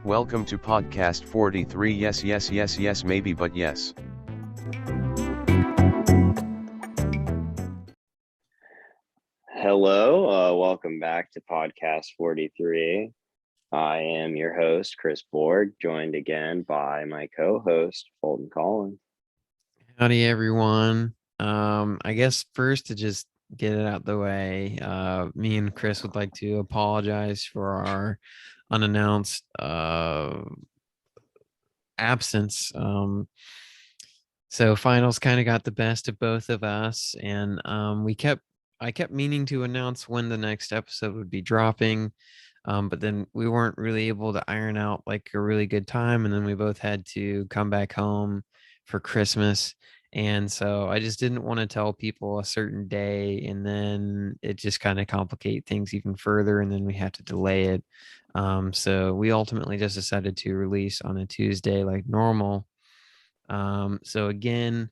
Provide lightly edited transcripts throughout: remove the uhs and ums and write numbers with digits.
Welcome to podcast 43. Yes, yes, yes, yes, maybe, but yes. Hello, welcome back to podcast 43. I am your host, Chris Borg, joined again by my co-host, Fulton Collins. Howdy, everyone. I guess first to just get it out the way, me and Chris would like to apologize for our unannounced absence. So finals kind of got the best of both of us, and I kept meaning to announce when the next episode would be dropping. But then we weren't really able to iron out like a really good time, and then we both had to come back home for Christmas. And so I just didn't want to tell people a certain day, and then it just kind of complicate things even further, and then we had to delay it. So we ultimately just decided to release on a Tuesday like normal. So again,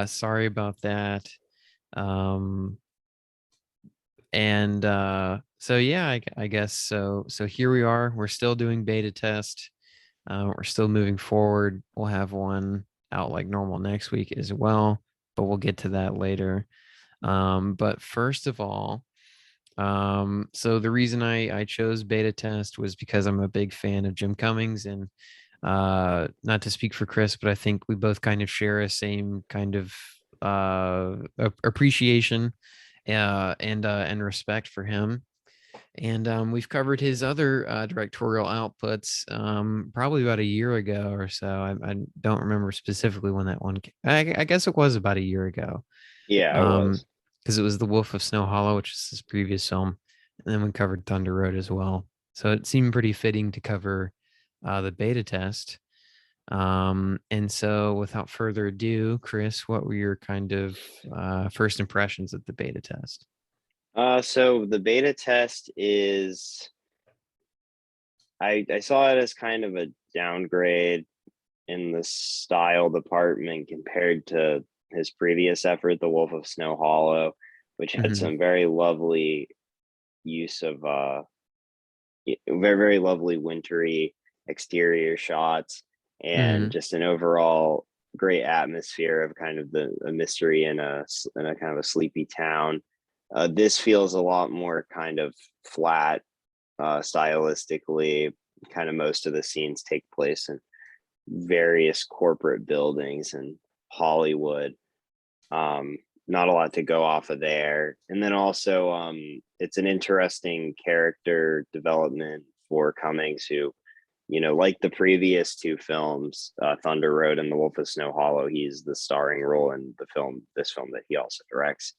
sorry about that. Um, and so yeah, I guess so. So here we are. We're still doing beta test. We're still moving forward. We'll have one out like normal next week as well, but we'll get to that later. But first of all, so the reason I chose beta test was because I'm a big fan of Jim Cummings, and not to speak for Chris, but I think we both kind of share a same kind of appreciation and respect for him. And we've covered his other directorial outputs probably about a year ago or so. I don't remember specifically when that one. I guess it was about a year ago. Yeah, it was. Because it was The Wolf of Snow Hollow, which is his previous film, and then we covered Thunder Road as well. So it seemed pretty fitting to cover the beta test. And so without further ado, Chris, what were your kind of first impressions of the beta test? So the beta test is, I saw it as kind of a downgrade in the style department compared to his previous effort, The Wolf of Snow Hollow, which had some very lovely use of very, very lovely wintry exterior shots and just an overall great atmosphere of kind of a mystery in a kind of a sleepy town. This feels a lot more kind of flat stylistically. Kind of most of the scenes take place in various corporate buildings in Hollywood. Not a lot to go off of there. And then also it's an interesting character development for Cummings, who, you know, like the previous two films, Thunder Road and The Wolf of Snow Hollow, he's the starring role in this film that he also directs.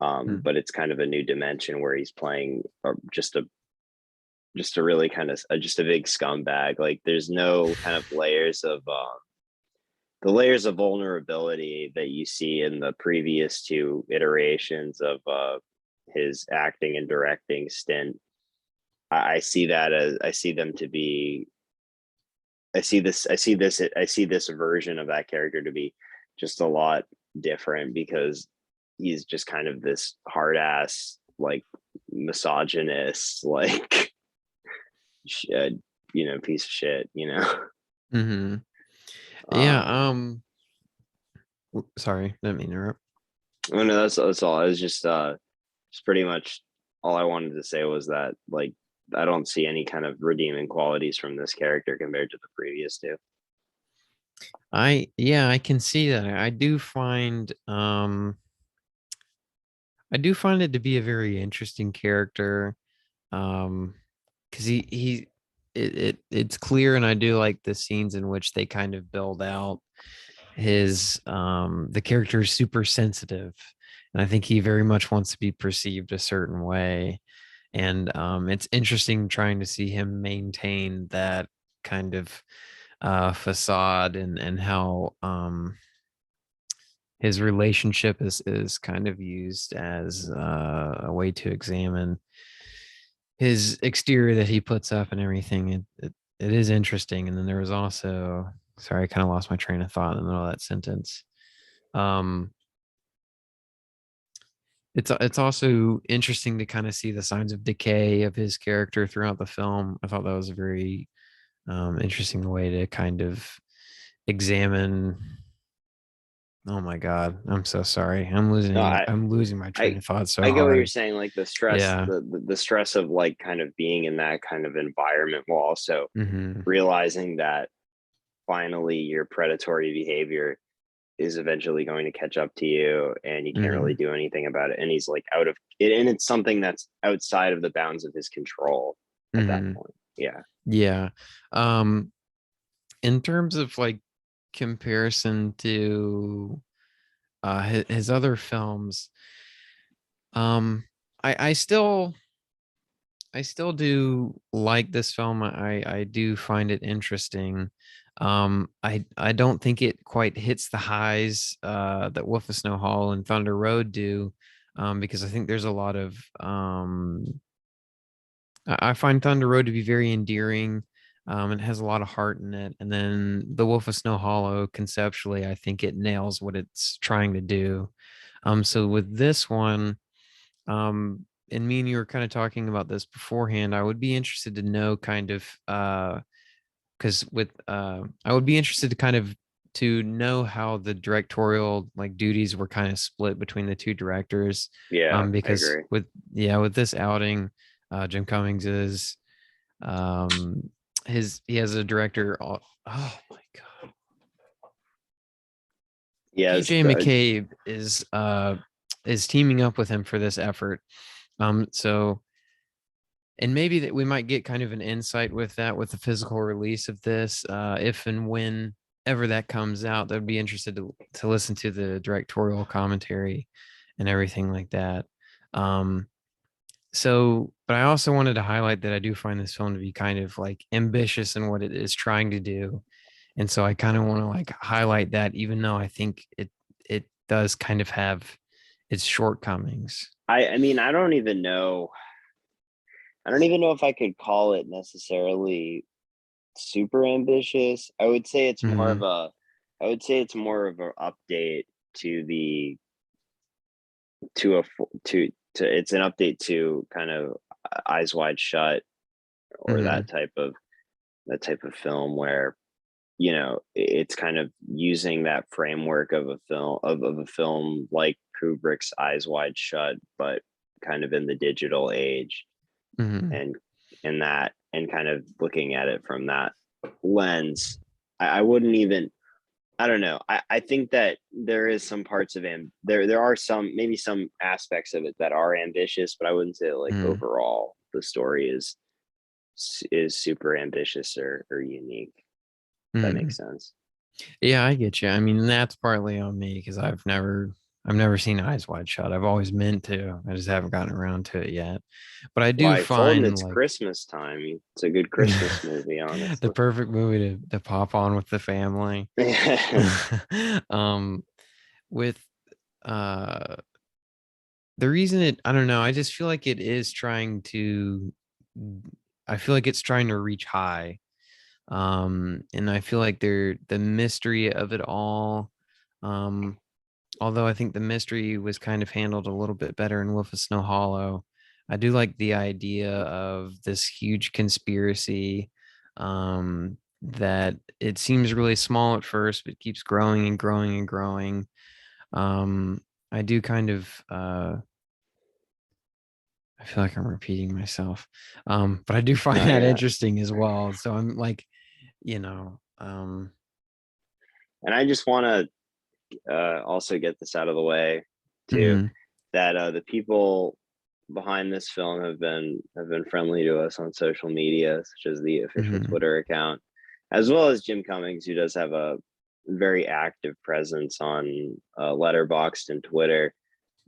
But it's kind of a new dimension where he's playing just a really kind of just a big scumbag. Like there's no kind of layers of the layers of vulnerability that you see in the previous two iterations of his acting and directing stint. I see that as I see this version of that character to be just a lot different, because he's just kind of this hard ass, like misogynist, like piece of shit, Yeah. Sorry, didn't mean to interrupt. Oh no, that's all. It was just pretty much all I wanted to say was that, like, I don't see any kind of redeeming qualities from this character compared to the previous two. I can see that. I do find it to be a very interesting character. Because it's clear, and I do like the scenes in which they kind of build out his the character is super sensitive, and I think he very much wants to be perceived a certain way. And it's interesting trying to see him maintain that kind of facade, and how his relationship is kind of used as a way to examine his exterior that he puts up and everything. It is interesting. And then there was also, sorry, I kind of lost my train of thought in the middle of that sentence. It's also interesting to kind of see the signs of decay of his character throughout the film. I thought that was a very interesting way to kind of examine. Oh my God, I'm so sorry. No, I'm losing my train I of thought so I get what you're hard. saying, like the stress, Yeah. the stress of like kind of being in that kind of environment, while also Hmm. realizing that finally your predatory behavior is eventually going to catch up to you and you can't really Hmm. do anything about it. And he's like out of it, and it's something that's outside of the bounds of his control at that Hmm. point. Yeah. Yeah. Um, in terms of like comparison to his other films, um, I I still do like this film. I do find it interesting. I don't think it quite hits the highs that Wolf of Snow Hall and Thunder Road do, because I think there's a lot of I find Thunder Road to be very endearing. It has a lot of heart in it, and then The Wolf of Snow Hollow, conceptually, I think it nails what it's trying to do. So with this one, and me and you were kind of talking about this beforehand, I would be interested to know kind of because with I would be interested to kind of to know how the directorial like duties were kind of split between the two directors. Yeah, I Because agree. with this outing, Jim Cummings is um he has a director. Oh my God, Yes. PJ McCabe is teaming up with him for this effort. So and maybe that we might get kind of an insight with that with the physical release of this, if and when ever that comes out. That'd be interested to listen to the directorial commentary and everything like that. um so but I also wanted to highlight that I do find this film to be kind of like ambitious in what it is trying to do, and so I kind of want to like highlight that, even though I think it does kind of have its shortcomings. I mean, I don't even know if I could call it necessarily super ambitious. Hmm. I would say it's more of an update to the to a to it's an update to kind of Eyes Wide Shut, or Hmm. that type of film where, it's kind of using that framework of a film like Kubrick's Eyes Wide Shut, but kind of in the digital age, Hmm. and and kind of looking at it from that lens. I wouldn't even, I don't know. I think that there is some parts of there are some, maybe some aspects of it that are ambitious, but I wouldn't say like Hmm. overall the story is super ambitious or unique. If that makes Hmm. sense. Yeah, I get you. I mean, that's partly on me because I've never seen Eyes Wide Shut. I've always meant to. I just haven't gotten around to it yet. But I do Why, Fulton, find it's like Christmas time. It's a good Christmas movie, the honestly. perfect movie to pop on with the family. um, with uh the reason I don't know, I just feel like it is trying to I feel like it's trying to reach high. And I feel like the mystery of it all, um although I think the mystery was kind of handled a little bit better in Wolf of Snow Hollow, I do like the idea of this huge conspiracy, that it seems really small at first but keeps growing and growing and growing. um I do kind of I feel like I'm repeating myself, but I do find No, that yeah. interesting as well. So I'm like, you know, And I just want to also get this out of the way too, mhm, that the people behind this film have been friendly to us on social media, such as the official mhm, Twitter account, as well as Jim Cummings, who does have a very active presence on Letterboxd and Twitter,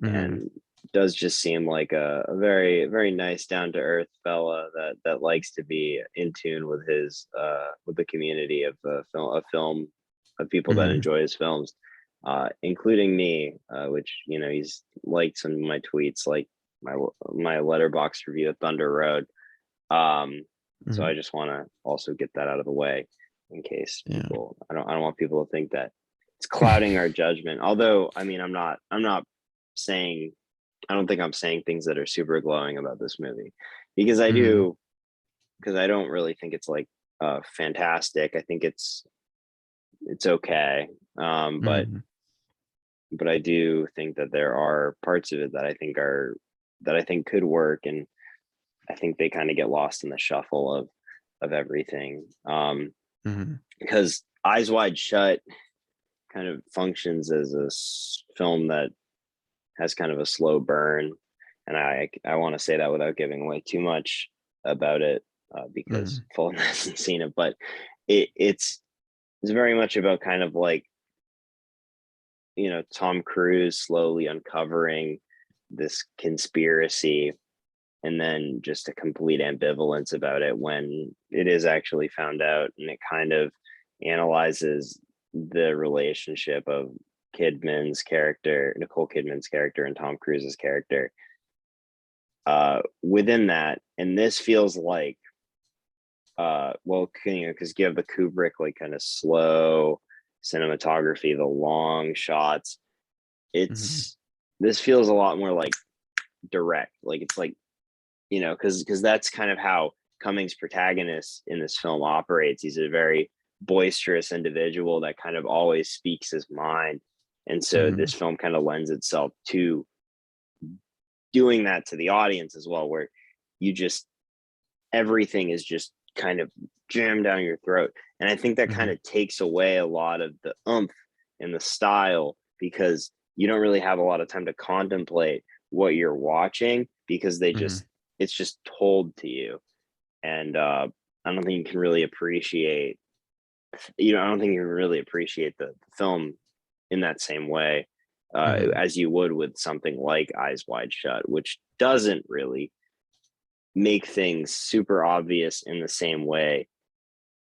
mhm, and does just seem like a very very nice, down to earth fella that likes to be in tune with the community of film of people that mhm, enjoy his films, including me, which, he's liked some of my tweets, like my my letterbox review of Thunder Road. So I mhm. just want to also get that out of the way, in case Yeah. people, I don't want people to think that it's clouding our judgment. Although, I mean, I'm not saying, I don't think I'm saying things that are super glowing about this movie, because I Mhm, do, because I don't really think it's like fantastic. I think it's okay. But Mhm. I do think that there are parts of it that I think could work, and I think they kind of get lost in the shuffle of everything. Mhm. Because Eyes Wide Shut kind of functions as a film that has kind of a slow burn, and I want to say that without giving away too much about it, because Mhm. Fulton hasn't seen it, but it's very much about kind of like, Tom Cruise slowly uncovering this conspiracy, and then just a complete ambivalence about it when it is actually found out, and it kind of analyzes the relationship of Nicole Kidman's character, and Tom Cruise's character within that. And this feels like, well, because you have the Kubrick, like, kind of slow cinematography, the long shots. Mhm. This feels a lot more like direct, like it's like, because that's kind of how Cummings' protagonist in this film operates. He's a very boisterous individual that kind of always speaks his mind, and so Mhm. this film kind of lends itself to doing that to the audience as well, where you just everything is just kind of jammed down your throat. And I think that kind Mhm. of takes away a lot of the oomph and the style, because you don't really have a lot of time to contemplate what you're watching, because Mhm. it's just told to you. And I don't think you can really appreciate, I don't think you can really appreciate the film in that same way, Mhm. as you would with something like Eyes Wide Shut, which doesn't really make things super obvious in the same way.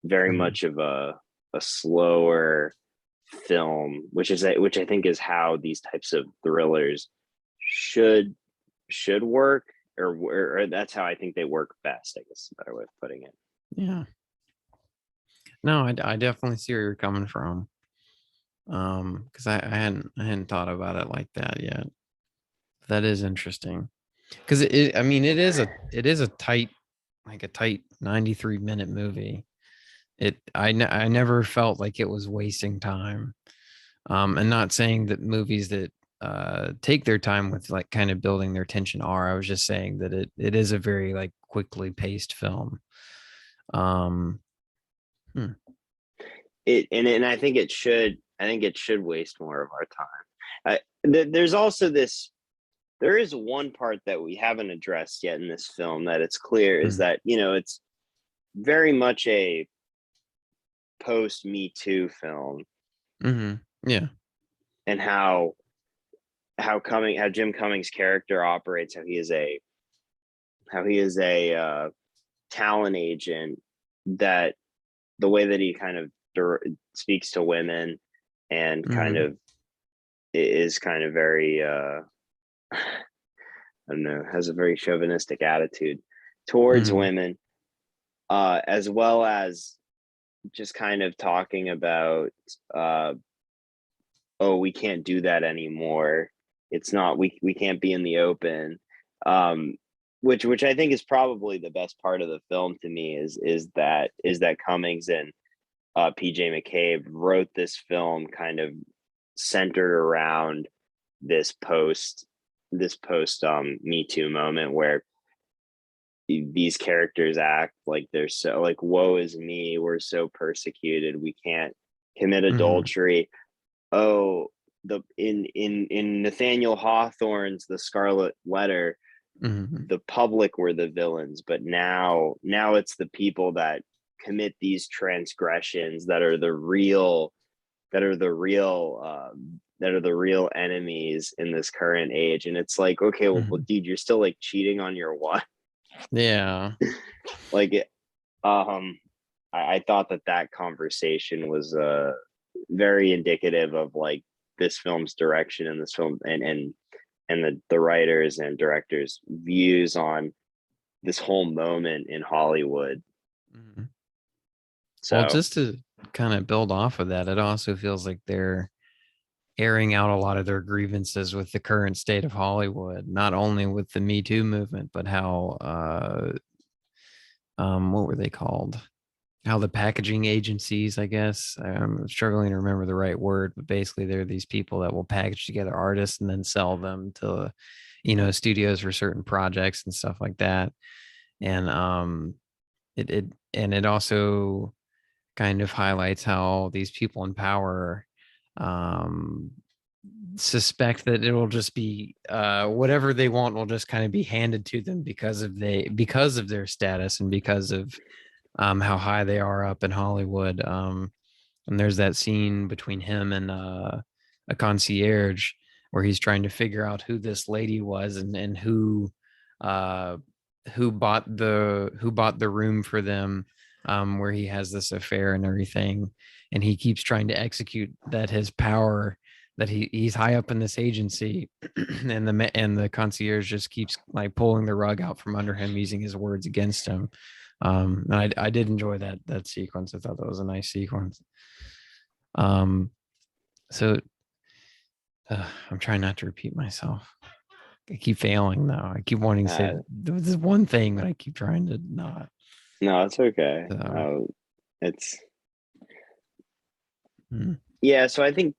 Very Mhm. much of a slower film, which I think is how these types of thrillers should work, or that's how I think they work best, I guess is a better way of putting it. Yeah. No, I definitely see where you're coming from. Because I hadn't thought about it like that yet. That is interesting. Because I mean, it is a tight, like a tight 93-minute movie. I never felt like it was wasting time. And not saying that movies that take their time with like kind of building their tension are. I was just saying that it is a very like quickly paced film. Um, hmm. And I think it should waste more of our time. There's also this. There is one part that we haven't addressed yet in this film that it's clear is Hmm. that, it's very much a post Me Too film, Mhm. Yeah. and how Jim Cummings' character operates, how he is a talent agent, that the way that he kind of speaks to women, and kind Mhm. of is kind of very I don't know, has a very chauvinistic attitude towards Mhm. women, as well as just kind of talking about, uh, oh, we can't do that anymore. It's not, we can't be in the open. Um, which I think is probably the best part of the film to me, is that Cummings and PJ McCabe wrote this film kind of centered around this post Me Too moment, where these characters act like they're so like, woe is me, we're so persecuted, we can't commit Mhm. adultery. Oh, the in Nathaniel Hawthorne's The Scarlet Letter, Mhm. the public were the villains, but now it's the people that commit these transgressions that are the real enemies in this current age. And it's like, okay, well, Mhm. dude, you're still like cheating on your wife. Yeah. Like, um I thought that conversation was very indicative of like this film's direction, and this film, and the writers and directors views on this whole moment in Hollywood. Mhm. Well, So just to kind of build off of that, it also feels like they're airing out a lot of their grievances with the current state of Hollywood, not only with the Me Too movement, but how what were they called? how the packaging agencies, I guess, I'm struggling to remember the right word, but basically they're these people that will package together artists and then sell them to, studios for certain projects and stuff like that. And it also kind of highlights how these people in power um suspect that it'll just be whatever they want will just kind of be handed to them because of their status and because of how high they are up in Hollywood. And there's that scene between him and a concierge where he's trying to figure out who this lady was and uh, who bought the room for them, where he has this affair and everything, and he keeps trying to execute that his power that he's high up in this agency, and the concierge just keeps like pulling the rug out from under him, using his words against him. And I did enjoy that sequence. I thought that was a nice sequence. So I'm trying not to repeat myself. I keep failing though. I keep wanting to say this one thing, but I keep trying to not. No, it's okay. So, It's hmm. yeah. So I think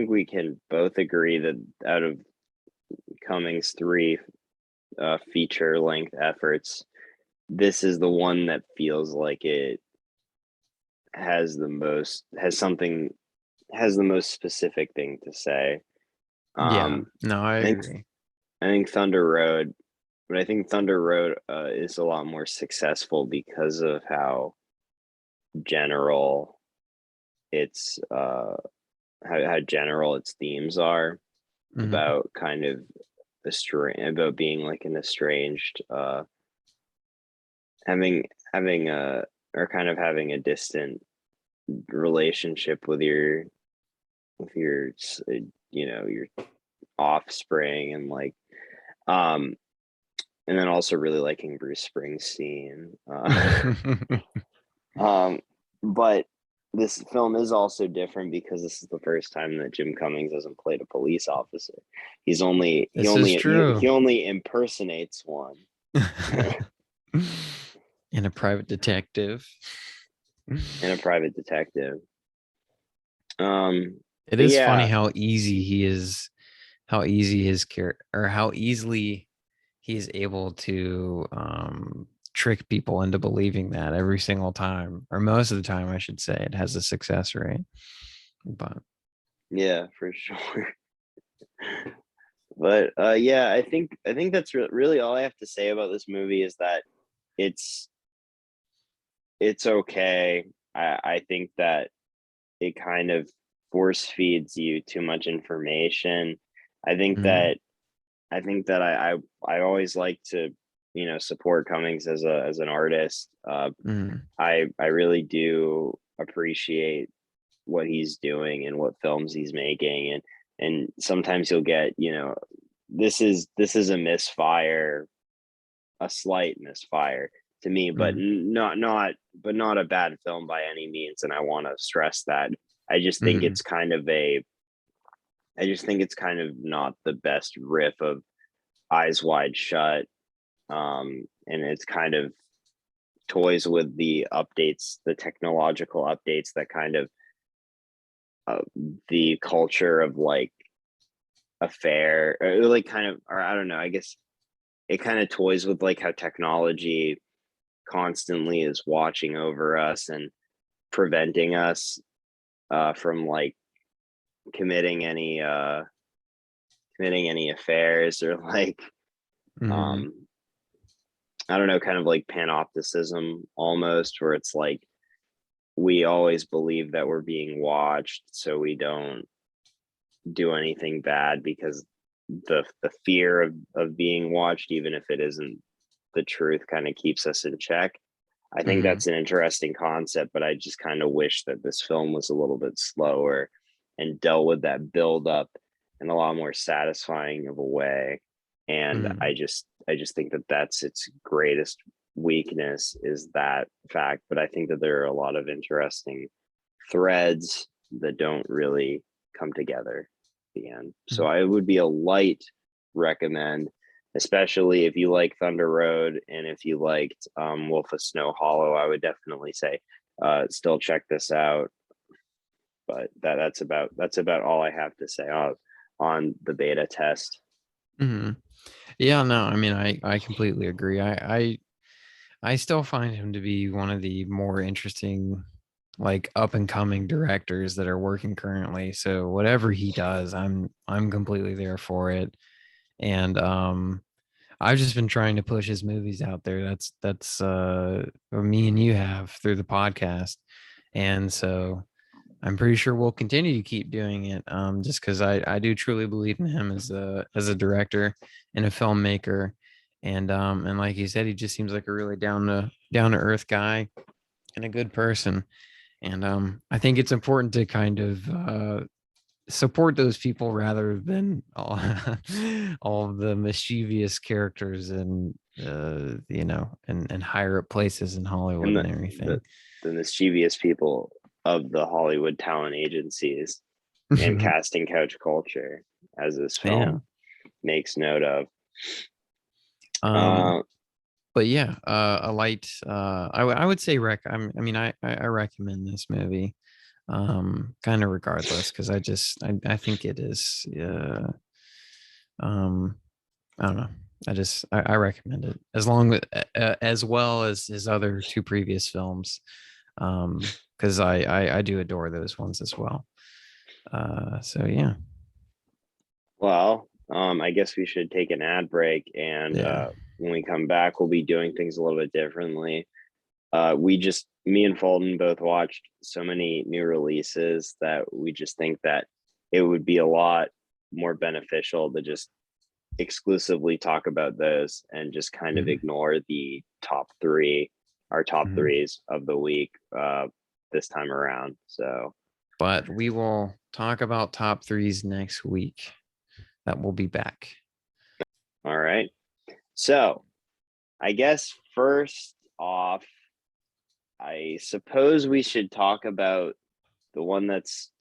we can both agree that out of Cummings' three feature length efforts, this is the one that feels like it has the most specific thing to say. Yeah, no, I agree. I think Thunder Road, but I think Thunder Road is a lot more successful because of how general its how general its themes are about kind of about being like an estranged having a or kind of having a distant relationship with your your offspring, and like and then also really liking Bruce Springsteen. But this film is also different because this is the first time that Jim Cummings hasn't played a police officer. He only impersonates one. And a private detective. And a private detective. It is funny how easy he is, how easy his character, or how easily he's able to trick people into believing that every single time, or most of the time, I should say. It has a success rate. But yeah, for sure. But yeah, I think that's really all I have to say about this movie is that it's okay. I think that it kind of force feeds you too much information. I think that I always like to support Cummings as an artist. I really do appreciate what he's doing and what films he's making, and sometimes you'll get this is a misfire, a slight misfire to me, but not a bad film by any means, and I want to stress that. I just think it's kind of not the best riff of Eyes Wide Shut, and it's kind of toys with the updates, the technological updates that kind of the culture of like affair, or like kind of, or I don't know, I guess it kind of toys with like how technology constantly is watching over us and preventing us from like committing any affairs, or like I don't know, kind of like panopticism almost, where it's like we always believe that we're being watched, so we don't do anything bad because the fear of being watched, even if it isn't the truth, kind of keeps us in check. I think that's an interesting concept, but I just kind of wish that this film was a little bit slower and dealt with that build up in a lot more satisfying of a way. And I just think that that's its greatest weakness, is that fact. But I think that there are a lot of interesting threads that don't really come together at the end. So I would be a light recommend. especially if you like Thunder Road and if you liked Wolf of Snow Hollow. I would definitely say still check this out. But that's about all I have to say on the beta test. Hmm. Yeah, no, I mean, I completely agree. I still find him to be one of the more interesting, like, up and coming directors that are working currently. So whatever he does, I'm completely there for it. And I've just been trying to push his movies out there. That's what me and you have through the podcast. And so I'm pretty sure we'll continue to keep doing it. Just because I do truly believe in him as a director and a filmmaker. And like you said, he just seems like a really down to earth guy and a good person. And I think it's important to kind of support those people rather than all of the mischievous characters and and higher up places in Hollywood And and everything. the mischievous people of the Hollywood talent agencies and casting couch culture, as this film Yeah. makes note of. Um, but yeah, a light. I would say I recommend this movie. Kind of regardless, because I think it is. I don't know. I recommend it as well as his other two previous films. Because I do adore those ones as well. So yeah. Well, I guess we should take an ad break, and Yeah. when we come back, we'll be doing things a little bit differently. Me and Fulton both watched so many new releases that we just think that it would be a lot more beneficial to just exclusively talk about those and just kind of ignore the our top threes of the week this time around. So, but we will talk about top threes next week. That will be back. all right. So, I guess first off, I suppose we should talk about the one that's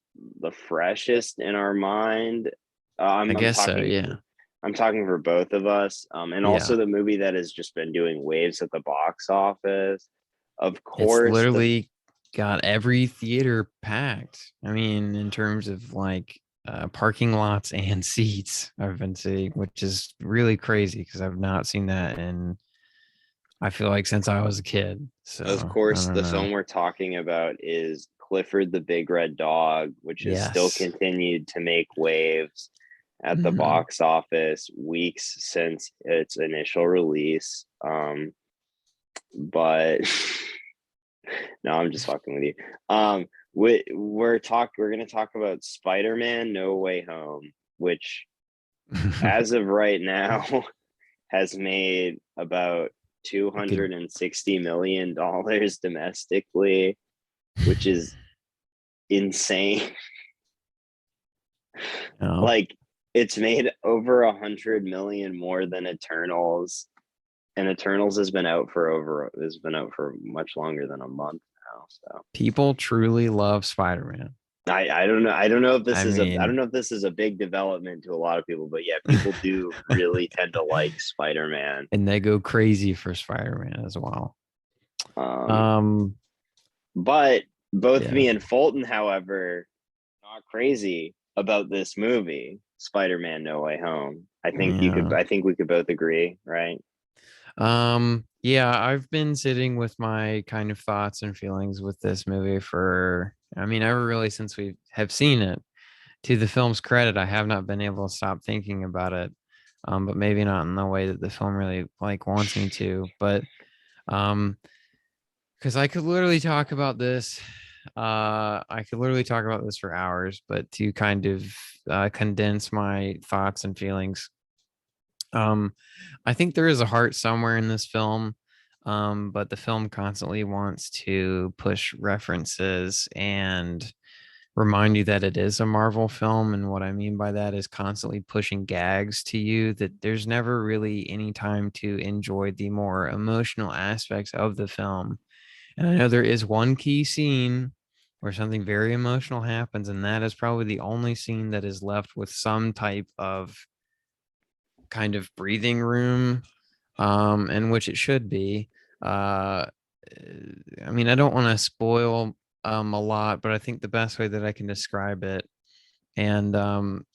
the freshest in our mind. I guess so. Talking, Yeah. I'm talking for both of us, and also the movie that has just been doing waves at the box office. Of It's course, literally got every theater packed. I mean, in terms of like parking lots and seats, I've been seeing, which is really crazy because I've not seen that in, I feel like, since I was a kid. So of I course, don't the know. film we're talking about is Clifford the Big Red Dog, which has still Yes. continued to make waves at the box office weeks since its initial release. But no, I'm just fucking with you. We're gonna talk about Spider-Man No Way Home, which as of right now has made about $260 million domestically, which is insane. Oh, Like, it's made over 100 million more than Eternals, and Eternals has been out for much longer than a month now. So people truly love Spider-Man. I don't know. I don't know if I mean, this is a big development to a lot of people, but yeah, people do really tend to like Spider-Man. and they go crazy for Spider-Man as well. Um, Um, but both yeah. me and Fulton, however, not crazy about this movie, Spider-Man No Way Home. Yeah. I think we could both agree, right? Yeah, I've been sitting with my kind of thoughts and feelings with this movie for, I mean, ever really since we have seen it. To the film's credit, I have not been able to stop thinking about it. But maybe not in the way that the film really like wants me to. But um, because I could literally talk about this. I could literally talk about this for hours, but to kind of condense my thoughts and feelings, um, I think there is a heart somewhere in this film, but the film constantly wants to push references and remind you that it is a Marvel film. And what I mean by that is constantly pushing gags to you that there's never really any time to enjoy the more emotional aspects of the film. And I know there is one key scene where something very emotional happens, and that is probably the only scene that is left with some type of kind of breathing room, in which it should be. Uh, I mean, I don't want to spoil a lot, but I think the best way that I can describe it, and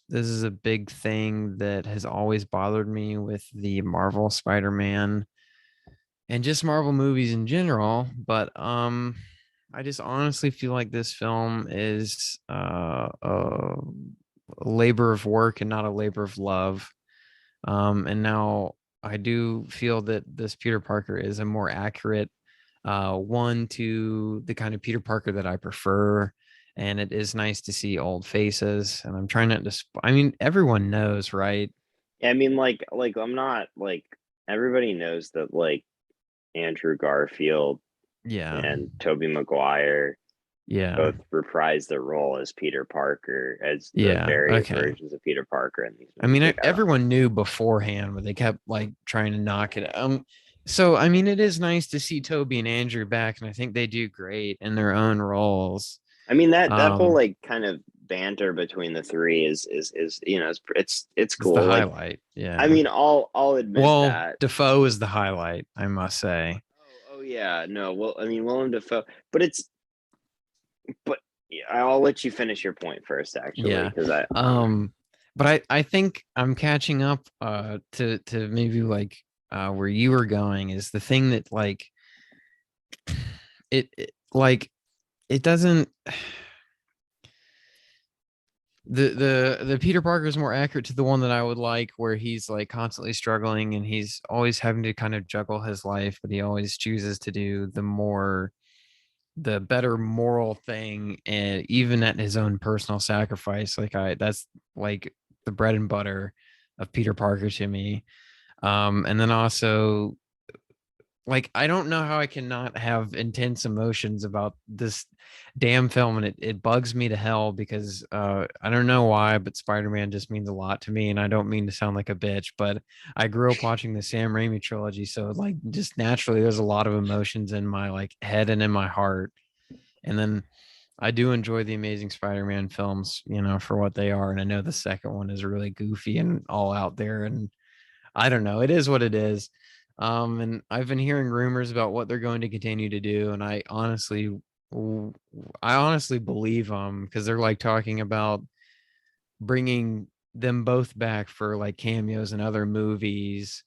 this is a big thing that has always bothered me with the Marvel Spider-Man and just Marvel movies in general, but I just honestly feel like this film is a labor of work and not a labor of love. And now I do feel that this Peter Parker is a more accurate one to the kind of Peter Parker that I prefer. And it is nice to see old faces. And I'm trying not to, I mean, everyone knows, right? I mean, like I'm not like everybody knows that like Andrew Garfield Yeah. and Tobey Maguire Yeah. both reprised their role as Peter Parker, as the Yeah. various Okay. versions of Peter Parker in these I mean, movies. Like, I don't, everyone knew beforehand, but they kept like trying to knock it. So I mean, it is nice to see Toby and Andrew back, and I think they do great in their own roles. I mean that whole Um, like kind of banter between the three is you know it's it's the cool. Like, highlight. I Yeah. mean, I'll admit Well, that. Defoe is the highlight, I must say. Oh yeah, no. Well, I mean, Willem Dafoe, but it's but yeah, I'll let you finish your point first, actually, Yeah. because I don't know. Um, but I think I'm catching up to maybe like where you were going is the thing that like it like it doesn't the Peter Parker is more accurate to the one that I would like, where he's like constantly struggling and he's always having to kind of juggle his life, but he always chooses to do the better moral thing, and even at his own personal sacrifice. Like that's like the bread and butter of Peter Parker to me. And then also, like, I don't know how I cannot have intense emotions about this damn film, and it bugs me to hell because I don't know why, but Spider-Man just means a lot to me, and I don't mean to sound like a bitch, but I grew up watching the Sam Raimi trilogy, so like just naturally there's a lot of emotions in my like head and in my heart. And then I do enjoy the Amazing Spider-Man films, for what they are, and I know the second one is really goofy and all out there, and I don't know. It is what it is. And I've been hearing rumors about what they're going to continue to do, and I honestly believe them, because they're like talking about bringing them both back for like cameos in other movies,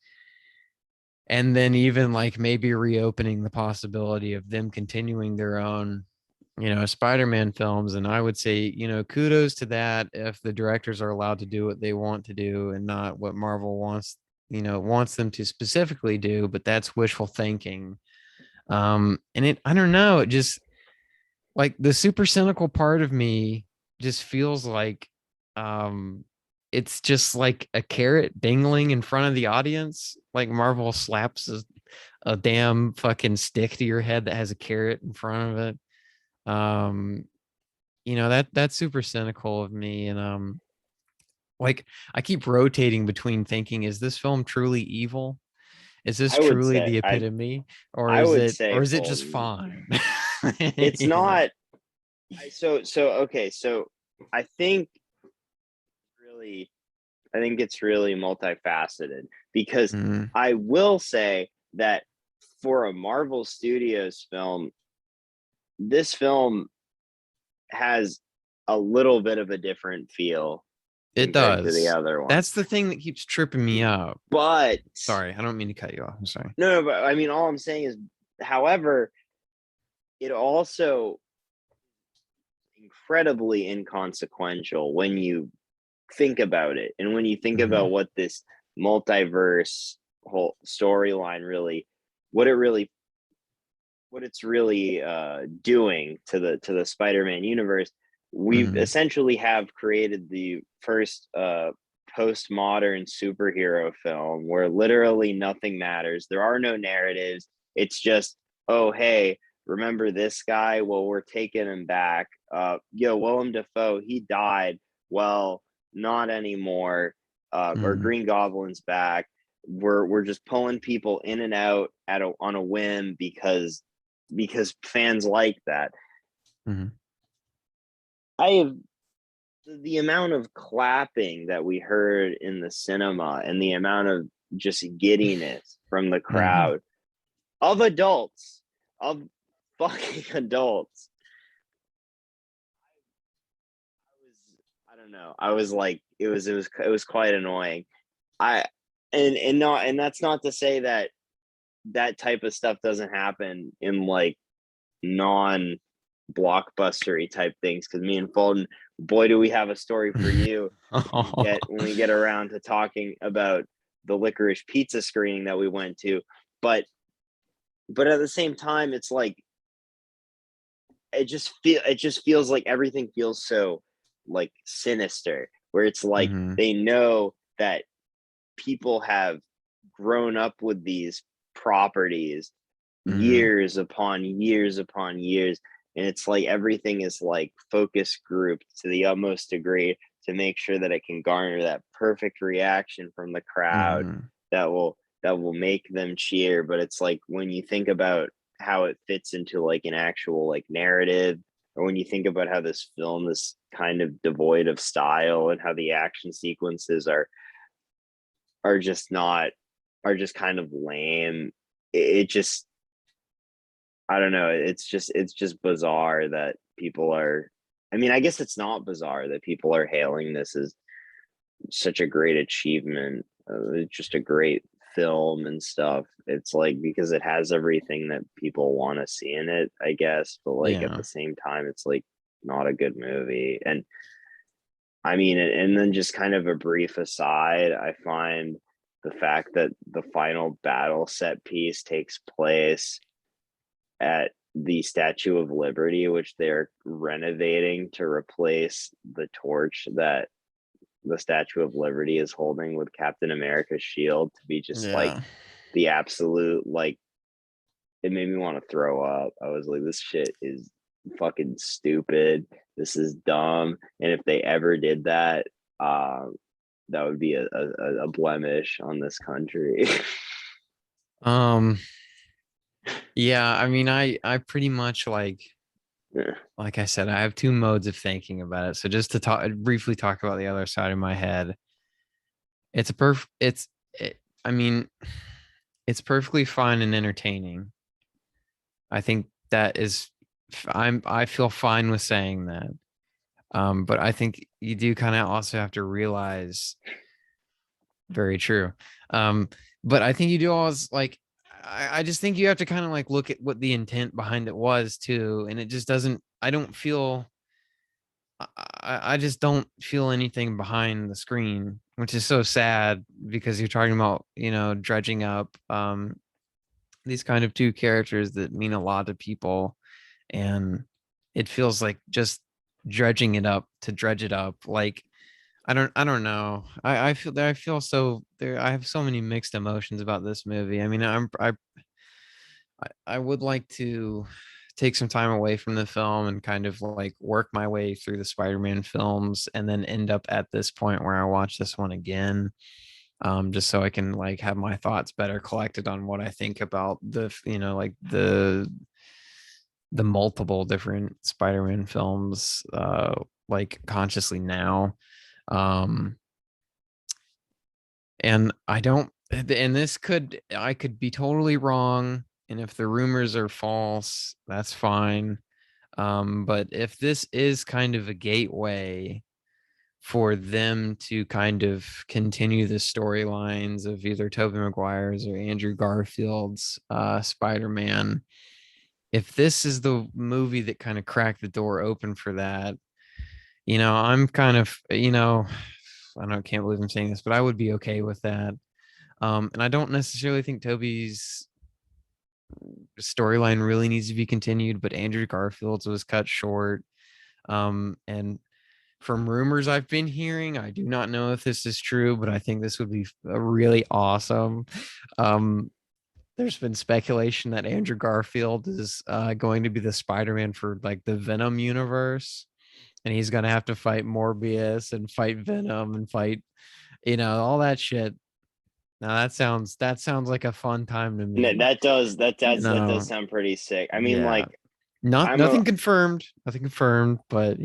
and then even like maybe reopening the possibility of them continuing their own, Spider-Man films. And I would say, kudos to that if the directors are allowed to do what they want to do and not what Marvel wants them to specifically do, but that's wishful thinking. And I don't know, it just like the super cynical part of me just feels like um it's just like a carrot dangling in front of the audience. Like Marvel slaps a damn fucking stick to your head that has a carrot in front of it. um that's super cynical of me. And like I keep rotating between thinking, is this film truly evil? Is this I would truly say the epitome, or I is would it say just Fulton. fine? It's you know not. So okay. So I think really, I think it's really multifaceted because Mm, I will say that for a Marvel Studios film, this film has a little bit of a different feel it compared to the does. other ones. That's the thing that keeps tripping me up. But Sorry, I don't mean to cut you off. I'm sorry. no, but I mean, all I'm saying is, however, it also incredibly inconsequential when you think about it, and when you think Hmm. about what this multiverse whole storyline really, what it really, what it's really doing to the Spider-Man universe. We've Hmm. essentially have created the first postmodern superhero film where literally nothing matters. There are no narratives. It's just, oh hey, remember this guy? Well, we're taking him back. Willem Dafoe, he died. Well, not anymore. Or Hmm. Green Goblin's back. We're just pulling people in and out on a whim because fans like that. Hmm. I have the amount of clapping that we heard in the cinema and the amount of just giddiness from the crowd of adults, of fucking adults. I don't know. I was like, it was quite annoying. I and that's not to say that that type of stuff doesn't happen in like non blockbustery type things, because me and Fulton, boy, do we have a story for you when we get around to talking about the Licorice Pizza screening that we went to. But at the same time, it's like it just feels like everything feels so like sinister, where it's like they know that people have grown up with these properties years upon years upon years, and it's like everything is like focus grouped to the utmost degree to make sure that it can garner that perfect reaction from the crowd that will make them cheer. But it's like when you think about how it fits into like an actual like narrative, or when you think about how this film is kind of devoid of style and how the action sequences are just kind of lame, it just, I don't know, it's just bizarre that people are, I mean, I guess it's not bizarre that people are hailing this as such a great achievement. It's just a great film and stuff. It's like, because it has everything that people want to see in it, I guess, but like at the same time, it's like not a good movie. And I mean, and then just kind of a brief aside, I find the fact that the final battle set piece takes place at the Statue of Liberty, which they're renovating to replace the torch that the Statue of Liberty is holding with Captain America's shield, to be just like the absolute, like, it made me want to throw up. I was like, this shit is fucking stupid. This is dumb. And if they ever did that, that would be a blemish on this country. Yeah, I mean, I pretty much like I said, I have two modes of thinking about it. So just to briefly talk about the other side of my head, it's I mean, it's perfectly fine and entertaining. I think that is, I feel fine with saying that. But I think you do kind of also have to realize, very true. But I think you do always like, I just think you have to kind of like look at what the intent behind it was too. And it just doesn't, I just don't feel anything behind the screen, which is so sad because you're talking about, dredging up these kind of two characters that mean a lot to people. And it feels like just dredging it up to dredge it up. Like, I don't know. I feel so there. I have so many mixed emotions about this movie. I mean, I would like to take some time away from the film and kind of like work my way through the Spider-Man films and then end up at this point where I watch this one again. Just so I can like have my thoughts better collected on what I think about like the multiple different Spider-Man films, like consciously now. And I could be totally wrong. And if the rumors are false, that's fine. But if this is kind of a gateway for them to kind of continue the storylines of either Tobey Maguire's or Andrew Garfield's Spider-Man, if this is the movie that kind of cracked the door open for that, I'm kind of, can't believe I'm saying this, but I would be okay with that. And I don't necessarily think Tobey's storyline really needs to be continued, but Andrew Garfield's was cut short. And from rumors I've been hearing, I do not know if this is true, but I think this would be really awesome. There's been speculation that Andrew Garfield is going to be the Spider-Man for like the Venom universe, and he's gonna have to fight Morbius and fight Venom and fight, all that shit. Now that sounds like a fun time to me. That does sound pretty sick. I mean, Yeah. like, Nothing confirmed, but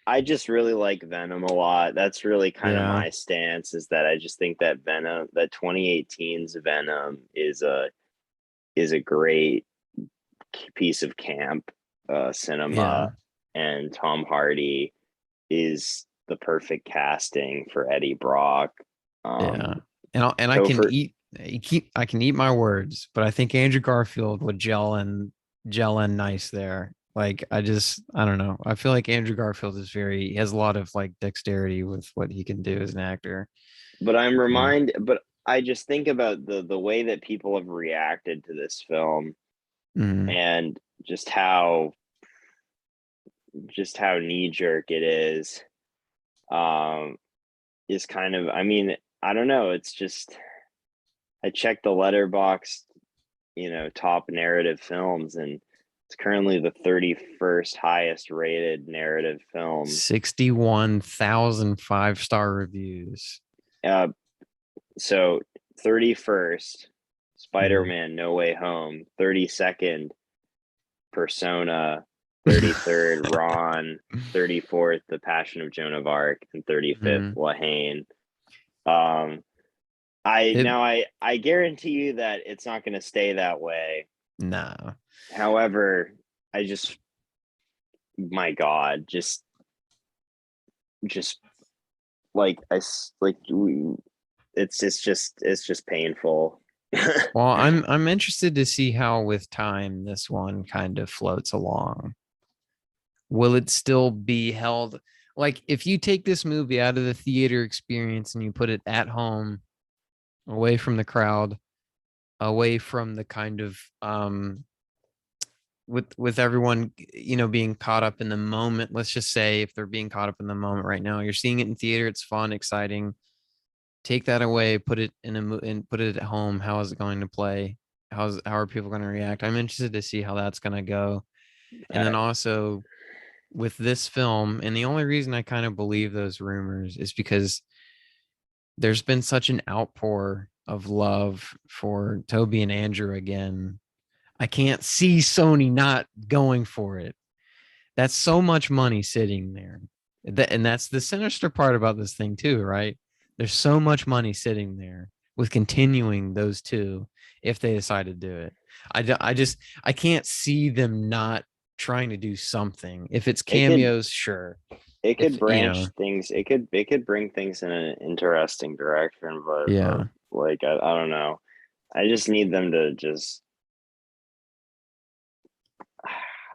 I just really like Venom a lot. That's really kind of Yeah. my stance, is that I just think that Venom, that 2018's Venom is a great piece of camp Yeah. cinema, and Tom Hardy is the perfect casting for Eddie Brock. Yeah. Um, And I can Topher, eat my words, but I think Andrew Garfield would gel in nice there. Like I don't know. I feel like Andrew Garfield he has a lot of like dexterity with what he can do as an actor. Um, but I just think about the way that people have reacted to this film, mhm. and just how knee jerk it um is kind of, I mean, I don't know, it's just, I checked the letterbox, top narrative films, and it's currently the 31st highest rated narrative film. 61,000 5-star reviews. uh so 31st, Mhm. Spider-Man No Way Home; 32nd, Persona; 33rd, Ron; 34th, The Passion of Joan of Arc; and 35th, Mhm. La Haine. um I It now I guarantee you that it's not going to stay that way. Nah. However, I just, my God, just like it's just painful. Well, I'm interested to see how with time this one kind of floats along. Will it still be held like if you take this movie out of the theater experience and you put it at home, away from the crowd, away from the kind of with everyone, being caught up in the moment. Let's just say if they're being caught up in the moment right now, you're seeing it in theater, it's fun, exciting. Take that away, put it and put it at home. How is it going to play? How are people going to react? I'm interested to see how that's going to go. And then also with this film, and the only reason I kind of believe those rumors is because there's been such an outpour of love for Toby and Andrew again. I can't see Sony not going for it. That's so much money sitting there. And that's the sinister part about this thing too, right? There's so much money sitting there with continuing those two if they decide to do it. I can't see them not trying to do something. If it's it could cameos, sure. it If could branch things. It could bring things in an interesting direction, but yeah. like, I don't know. I just need them to just,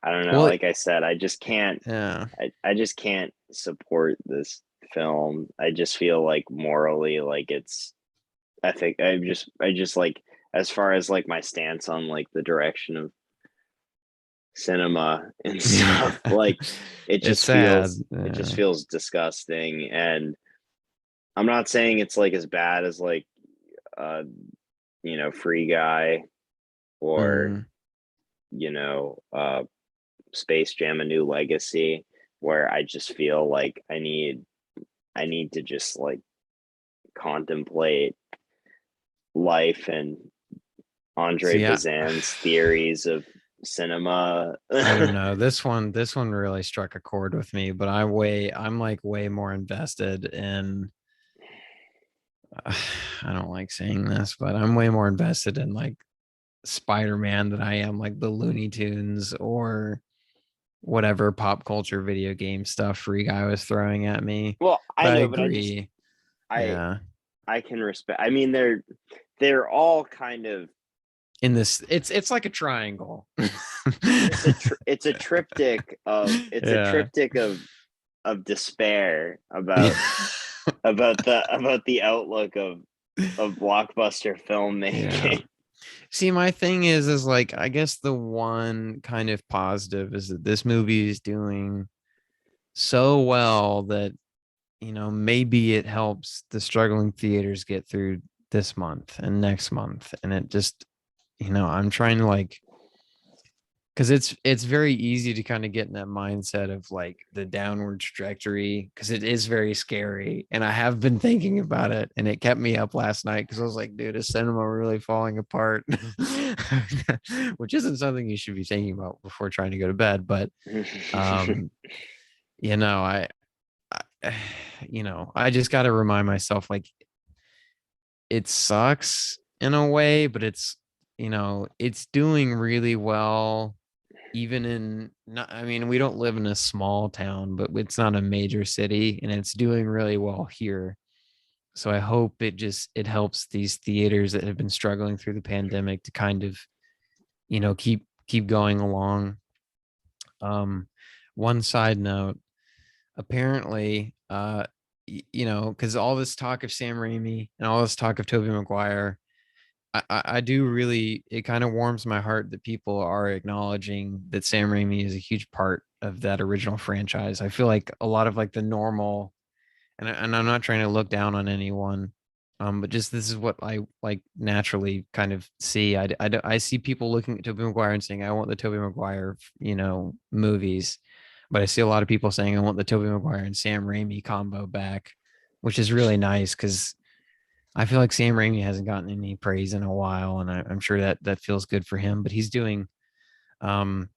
I don't know. Well, Like I said, I just can't. yeah. I just can't support this film. I just feel like morally, like it's. I think I just like, as far as like my stance on like the direction of cinema and stuff, like it It's just sad. feels it just Yeah. feels disgusting. And I'm not saying it's like as bad as like, uh Free Guy, or Mm. you know uh Space Jam: A New Legacy, where I just feel like I need to just like contemplate life and Andre See, Bazin's theories of cinema. I don't know. This one really struck a chord with me, but I'm like way more invested in I don't like saying this, but I'm way more invested in like Spider-Man than I am like the Looney Tunes or whatever pop culture video game stuff Free Guy was throwing at me. Well, I But I know, but agree. I Yeah. I can respect. I mean, they're all kind of, In this, it's like a triangle. it's a Yeah. triptych of despair about the outlook of blockbuster Yeah. filmmaking. See, my thing is like I guess the one kind of positive is that this movie is doing so well that maybe it helps the struggling theaters get through this month and next month. And it just, I'm trying to like because it's very easy to kind of get in that mindset of like the downward trajectory because it is very scary. And I have been thinking about it and it kept me up last night because I was like, dude, is cinema really falling apart? Which isn't something you should be thinking about before trying to go to bed. But um, I I just got to remind myself, like, it sucks in a way, but it's doing really well, even in not, I mean, we don't live in a small town, but it's not a major city, and it's doing really well here. So I hope it helps these theaters that have been struggling through the pandemic to kind of, keep going along. Um, One side note, apparently, because all this talk of Sam Raimi and all this talk of Tobey Maguire, I do really, it kind of warms my heart that people are acknowledging that Sam Raimi is a huge part of that original franchise. I feel like a lot of like the normal, and I'm not trying to look down on anyone, but just this is what I like naturally kind of see. I see people looking at Tobey Maguire and saying, I want the Tobey Maguire, movies. But I see a lot of people saying, I want the Tobey Maguire and Sam Raimi combo back, which is really nice because I feel like Sam Raimi hasn't gotten any praise in a while, and I'm sure that feels good for him. But he's doing um,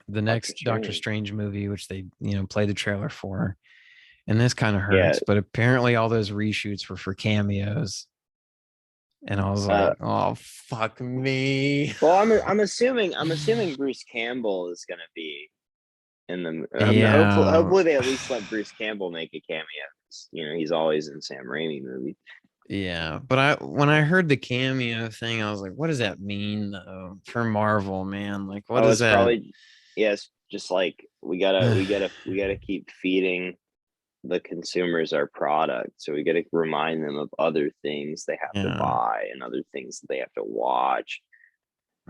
the Doctor next Doctor Strange. Strange movie, which they play the trailer for, and this kind of Yeah. hurts. But apparently, all those reshoots were for cameos, and I was Uh, like, oh fuck me. well, I'm assuming Bruce Campbell is gonna be in the. Yeah, Hopefully they at least let Bruce Campbell make a cameo. He's always in Sam Raimi movies. yeah. But when I heard the cameo thing, I was like, what does that mean though for Marvel, man? Like, what Oh, is it's that? probably yes. Just like we gotta keep feeding the consumers our product. So we got to remind them of other things they have to Yeah. buy and other things that they have to watch.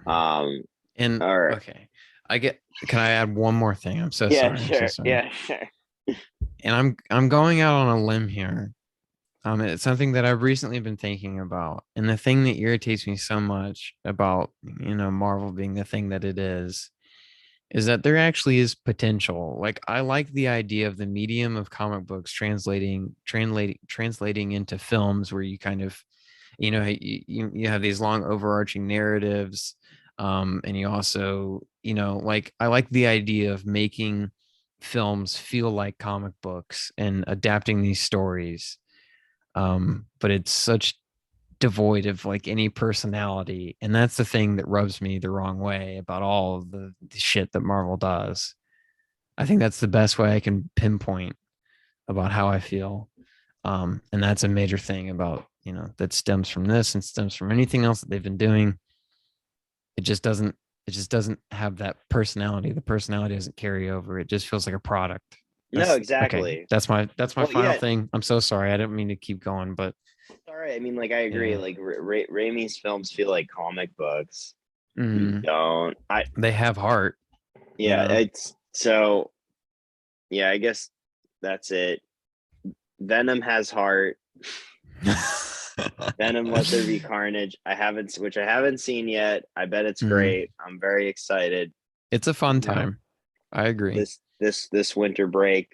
Um, And all right. okay, can I add one more thing? I'm so Yeah, sorry. I'm so sure. sorry. Yeah, sure. And I'm going out on a limb here. It's something that I've recently been thinking about. And the thing that irritates me so much about, Marvel being the thing that it is that there actually is potential. Like, I like the idea of the medium of comic books translating into films where you kind of, you have these long overarching narratives. And you also, like, I like the idea of making films feel like comic books and adapting these stories. But it's such devoid of like any personality, and that's the thing that rubs me the wrong way about all of the shit that Marvel does. I think that's the best way I can pinpoint about how I feel. And that's a major thing about, that stems from this and stems from anything else that they've been doing. It just doesn't have that personality. The personality doesn't carry over. It just feels like a product. No, That's okay. exactly. That's my Well, final yeah, thing. I'm so sorry. I didn't mean to keep going, but it's all right. I mean, like, I agree. yeah. Like, Raimi's films feel like comic books. You Mhm. don't. They have heart, you Yeah, know. it's so, yeah, I guess that's it. Venom has heart. Venom, Let There Be Carnage. Which I haven't seen yet. I bet it's Mhm. great. I'm very excited. It's a fun You know, time. I agree. this winter break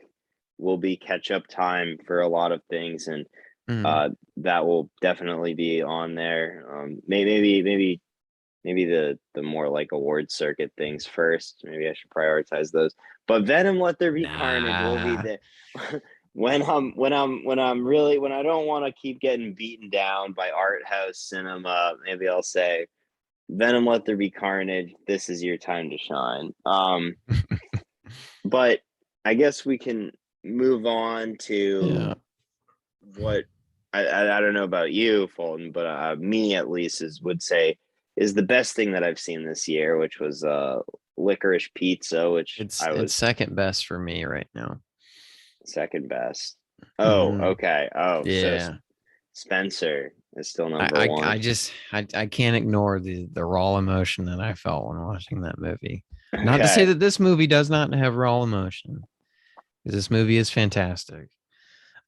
will be catch up time for a lot of things, and Mhm. that will definitely be on there. Maybe the more like award circuit things first. Maybe I should prioritize those. But Venom, Let There Be Carnage will be Nah. there. When I don't want to keep getting beaten down by art house cinema, maybe I'll say Venom, Let There Be Carnage. This is your time to shine. But I guess we can move on to Yeah. what I don't know about you, Fulton, but me at least would say is the best thing that I've seen this year, which was Licorice Pizza, which I It's was second best for me right now. second best. Oh, Mhm. okay. Oh, so Yeah. Spencer is still I, number I one. I just I can't ignore the raw emotion that I felt when watching that movie. Not to say Okay. that this movie does not have raw emotion, because this movie is fantastic.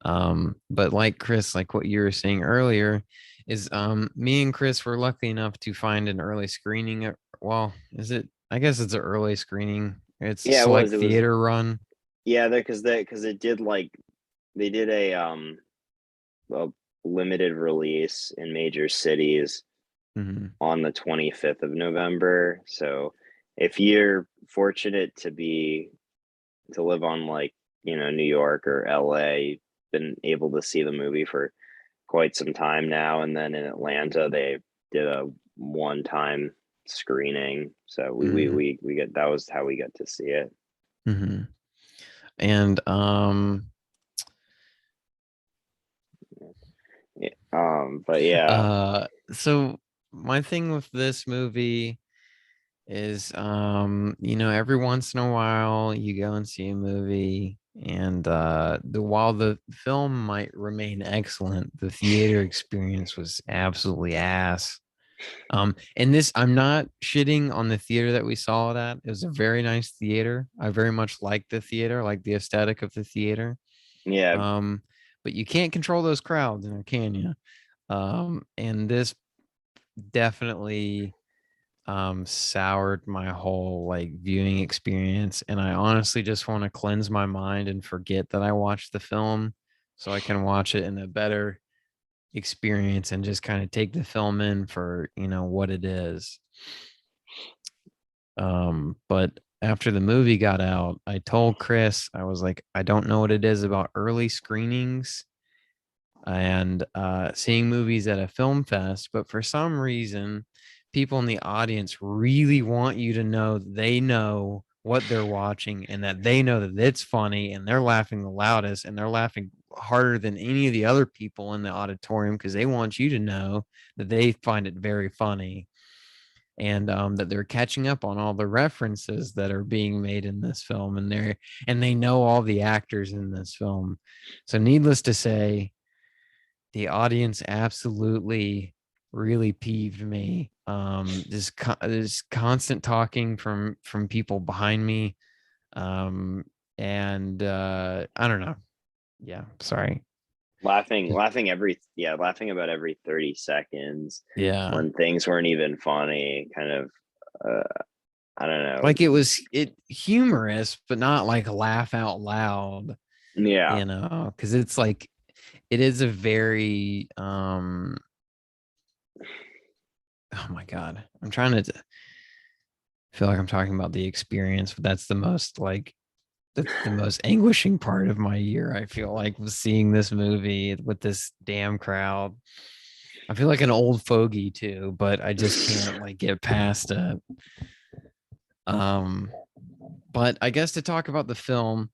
But like Chris, like what you were saying earlier, is me and Chris were lucky enough to find an early screening. Well, is it? I guess it's an early screening. It's a Yeah, it select was. It was. theater run. Yeah, because it did like they did a limited release in major cities Mhm. on the 25th of November. So if you're fortunate to live on like New York or LA, been able to see the movie for quite some time now. And then in Atlanta, they did a one-time screening. So we get, that was how we got to see it. Mm-hmm. And but yeah, so my thing with this movie is every once in a while you go and see a movie, and while the film might remain excellent, the theater experience was absolutely ass. And this, I'm not shitting on the theater that we saw it at. It was a very nice theater. I very much like the theater, like the aesthetic of the theater. yeah, um but you can't control those crowds, can you? And this definitely soured my whole like viewing experience, and I honestly just want to cleanse my mind and forget that I watched the film so I can watch it in a better experience and just kind of take the film in for what it is. But after the movie got out, I told Chris, I was like, I don't know what it is about early screenings and seeing movies at a film fest, but for some reason, people in the audience really want you to know they know what they're watching and that they know that it's funny, and they're laughing the loudest and they're laughing harder than any of the other people in the auditorium because they want you to know that they find it very funny, and that they're catching up on all the references that are being made in this film, and they know all the actors in this film. So needless to say, the audience absolutely really peeved me. This constant talking from people behind me, and I don't know. Yeah, sorry. laughing about every 30 seconds Yeah, when things weren't even funny, kind of. I don't know. like it humorous, but not like laugh out loud. Yeah, Because it's like it is a very oh my god, I'm trying to feel like I'm talking about the experience, but that's the most like the most anguishing part of my year. I feel like was seeing this movie with this damn crowd. I feel like an old fogey too, but I just can't like get past it. Um, but I guess to talk about the film,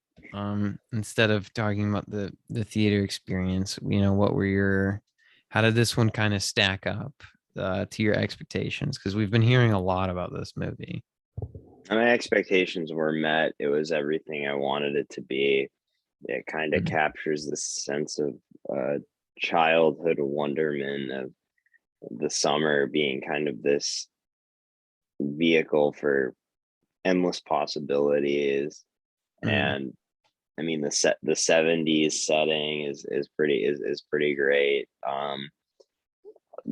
instead of talking about the theater experience, what were your, how did this one kind of stack up to your expectations? Because we've been hearing a lot about this movie. my expectations were met. It was everything I wanted it to be. It kind of Mhm. captures the sense of childhood wonderment of the summer being kind of this vehicle for endless possibilities. Mhm. And I mean, the 70s setting is pretty great.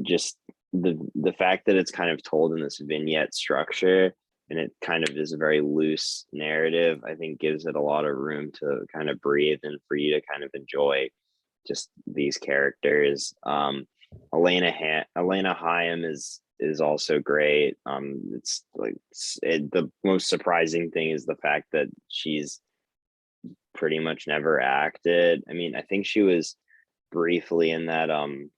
Just the fact that it's kind of told in this vignette structure, and it kind of is a very loose narrative, I think gives it a lot of room to kind of breathe and for you to kind of enjoy just these characters. Elena Hyam is also great. It's like the most surprising thing is the fact that she's pretty much never acted. I mean, I think she was briefly in that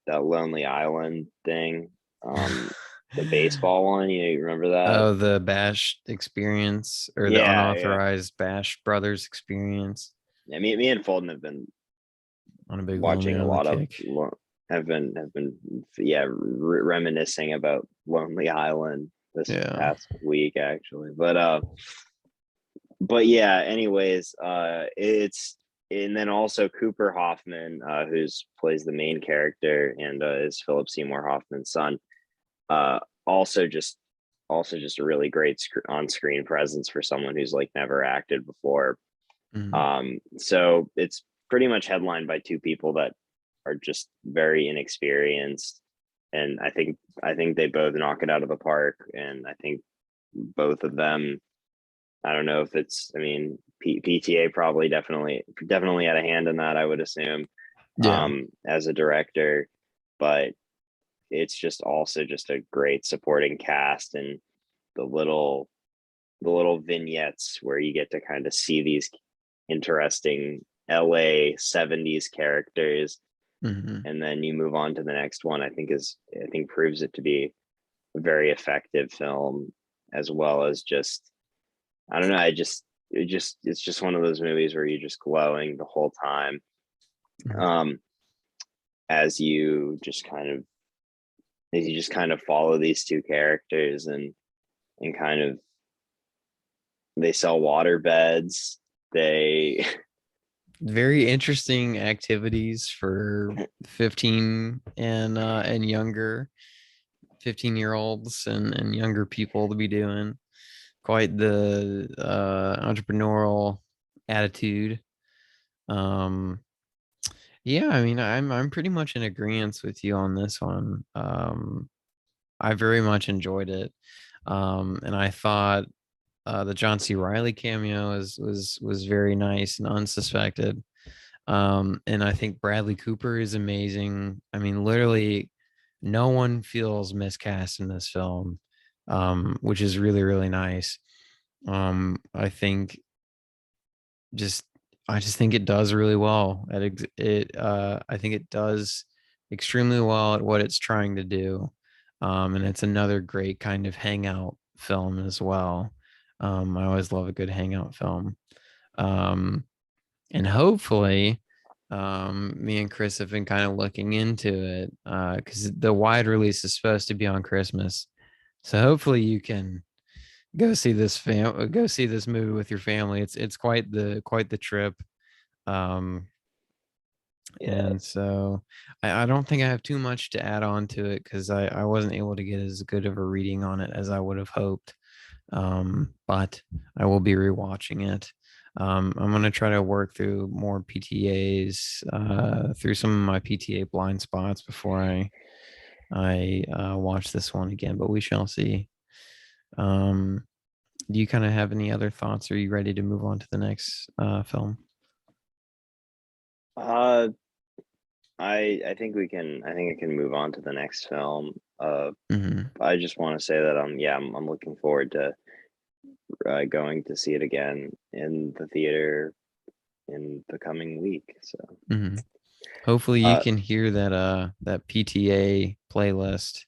Lonely Island thing, the baseball one. You remember that? Oh, the Bash experience, or the Yeah, yeah. unauthorized Bash Brothers experience Yeah, me and Fulton have been on a big Lonely watching a Island lot of kick. have been yeah, reminiscing about Lonely Island this Yeah. past week actually. But yeah, anyways, it's, and then also Cooper Hoffman, who's plays the main character and is Philip Seymour Hoffman's son. Uh, also just a really great on-screen presence for someone who's like never acted before. Mhm. So it's pretty much headlined by two people that are just very inexperienced, and I think they both knock it out of the park. And I think both of them, I don't know if it's, I mean, PTA probably definitely had a hand in that, I would assume, Yeah. as a director. But it's just also just a great supporting cast, and the little vignettes where you get to kind of see these interesting LA 70s characters, Mhm. and then you move on to the next one. I think proves it to be a very effective film, as well as just, I don't know, it's just one of those movies where you're just glowing the whole time. Mhm. As you just kind of follow these two characters, and kind of, they sell water beds. They Very interesting activities for 15 and younger, 15-year-olds and younger people to be doing. Quite the entrepreneurial attitude. Um, yeah, I mean, I'm pretty much in agreement with you on this one. I very much enjoyed it. And I thought the John C. Riley cameo was very nice and unsuspected. And I think Bradley Cooper is amazing. I mean, literally, no one feels miscast in this film, which is really, really nice. I think just I just think it does really well at I think it does extremely well at what it's trying to do. And it's another great kind of hangout film as well. I always love a good hangout film. Um, and hopefully, me and Chris have been kind of looking into it because the wide release is supposed to be on Christmas. So hopefully you can go see this movie with your family. It's quite the trip. Um, yeah. and so I don't think I have too much to add on to it because I wasn't able to get as good of a reading on it as I would have hoped. But I will be rewatching it. I'm gonna try to work through more PTAs, through some of my PTA blind spots before I watch this one again. But we shall see. Um, do you kind of have any other thoughts? Are you ready to move on to the next film? uh I think I can move on to the next film. Hmm. I just want to say that I'm looking forward to going to see it again in the theater in the coming week. So Hmm. Hopefully you uh can hear that PTA playlist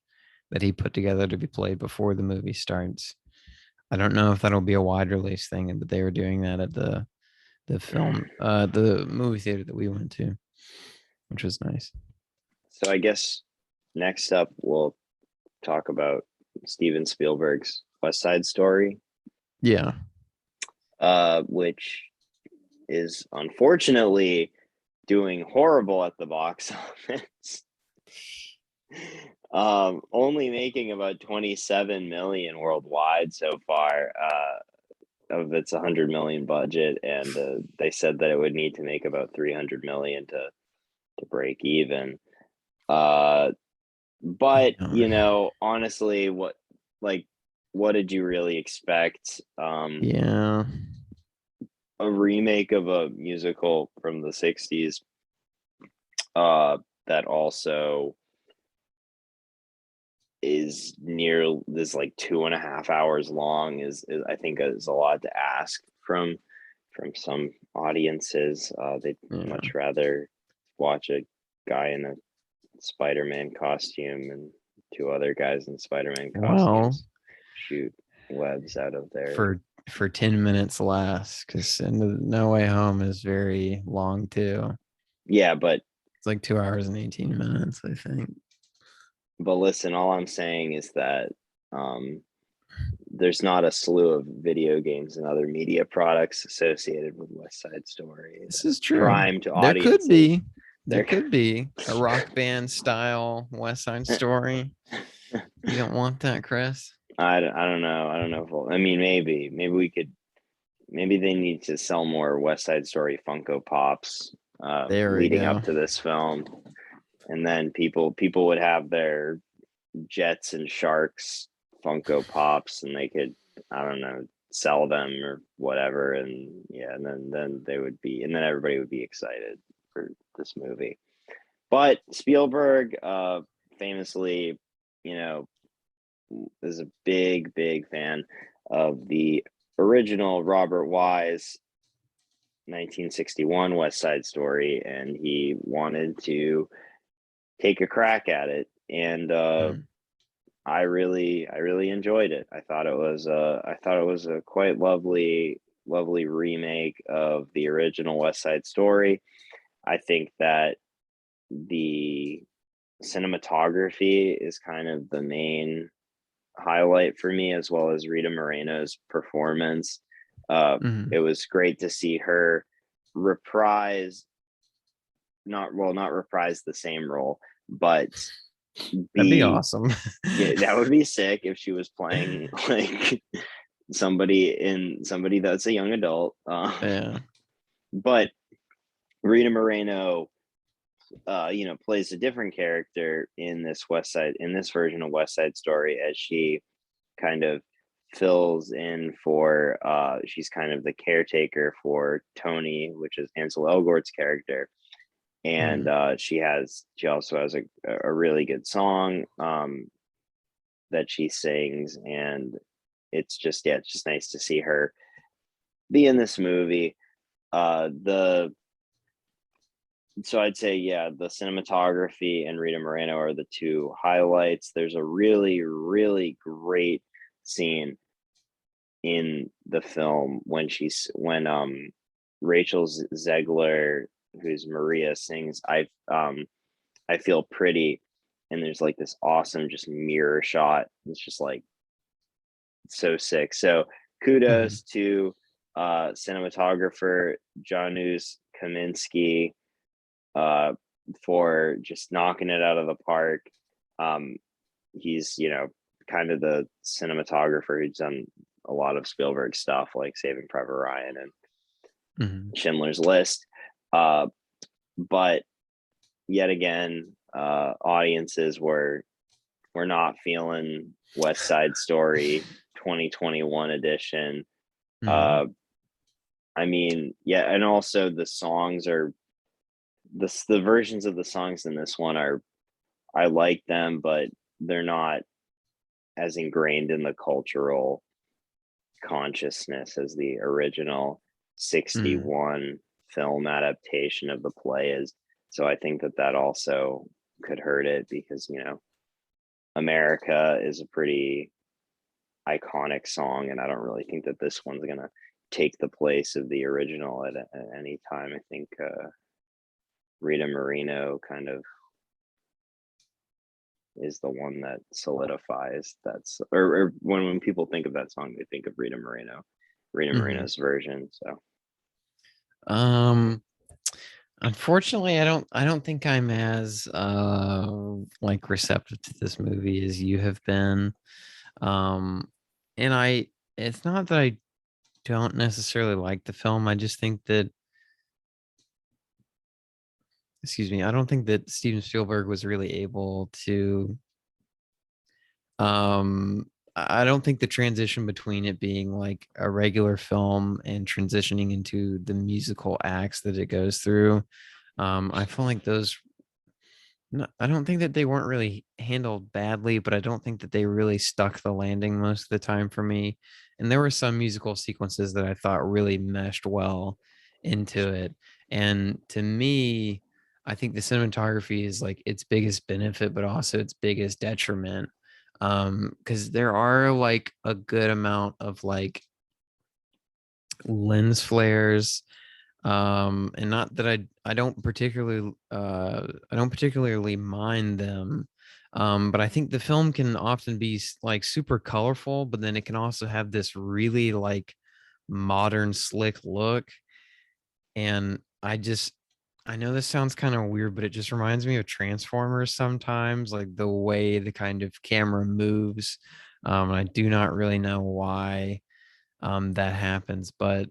that he put together to be played before the movie starts. I don't know if that'll be a wide release thing, but they were doing that at the movie theater that we went to, which was nice. so I guess next up we'll talk about Steven Spielberg's West Side Story, Yeah. which is unfortunately doing horrible at the box office. Only making about 27 million worldwide so far, of its 100 million budget, and they said that it would need to make about 300 million to break even. Uh, but Yeah. honestly, like what did you really expect? Yeah. A remake of a musical from the 60s, that also is near this, like 2.5 hours long, is I think is a lot to ask from some audiences. They'd Yeah. much rather watch a guy in a Spiderman costume and two other guys in Spiderman Well, costumes shoot webs out of their. for 10 minutes less, because No Way Home is very long too. Yeah, but It's like 2 hours and 18 minutes, I think. listen, all I'm saying is that um there's not a slew of video games and other media products associated with West Side Story This is that's true. prime to There could audiences. be. There They're could be a rock band style West Side Story. You don't want that, Chris? I don't know. I don't know if I mean, maybe we could, maybe they need to sell more West Side Story Funko Pops There we leading up go. to this film, and then people would have their Jets and Sharks Funko Pops, and they could, I don't know, sell them or whatever, and yeah, and then they would be, and then everybody would be excited for this movie. But Spielberg, famously, you know, is a big fan of the original Robert Wise 1961 West Side Story, and he wanted to take a crack at it. And I really enjoyed it. I thought it was a quite lovely remake of the original West Side Story. I think that the cinematography is kind of the main highlight for me, as well as Rita Moreno's performance. Mhm. It was great to see her reprise, not reprise the same role, but That'd be be, awesome. yeah, that would be sick if she was playing like somebody that's a young adult. Yeah. But Rita Moreno, plays a different character in this version of West Side Story, as she kind of fills in for she's kind of the caretaker for Tony, which is Ansel Elgort's character. And Mhm. she also has a really good song that she sings, and it's just nice to see her be in this movie. The So I'd say, yeah, the cinematography and Rita Moreno are the two highlights. There's a really great scene in the film when Rachel Zegler, who's Maria, sings I Feel Pretty, and there's like this awesome just mirror shot. It's just like so sick. So Mhm. kudos to cinematographer Janusz Kaminski uh, for just knocking it out of the park. Um, he's, kind of the cinematographer who's done a lot of Spielberg stuff like Saving Private Ryan and Mhm. Schindler's List. Uh, but yet again, audiences were not feeling West Side Story 2021 edition. Mhm. Uh, I mean, yeah, and also the versions of the songs in this one are, I like them, but they're not as ingrained in the cultural consciousness as the original Mhm. 61 film adaptation of the play is. So I think that also could hurt it, because, America is a pretty iconic song, and I don't really think that this one's going to take the place of the original at any time. I think Rita Moreno kind of is the one that solidifies or when people think of that song, they think of Rita Mhm. Moreno's version. So Um, Unfortunately, I don't think I'm as like receptive to this movie as you have been. Um, and it's not that I don't necessarily like the film. I just think that, excuse me, I don't think that Steven Spielberg was really able to I don't think the transition between it being like a regular film and transitioning into the musical acts that it goes through, I feel like those no, I don't think that they weren't really handled badly, but I don't think that they really stuck the landing most of the time for me. And there were some musical sequences that I thought really meshed well into it. And to me, I think the cinematography is like its biggest benefit, but also its biggest detriment. Because there are like a good amount of like lens flares, and not that I don't particularly mind them, but I think the film can often be like super colorful, but then it can also have this really like modern slick look. And I know this sounds kind of weird, but it just reminds me of Transformers sometimes, like the way the kind of camera moves. I do not really know why that happens, but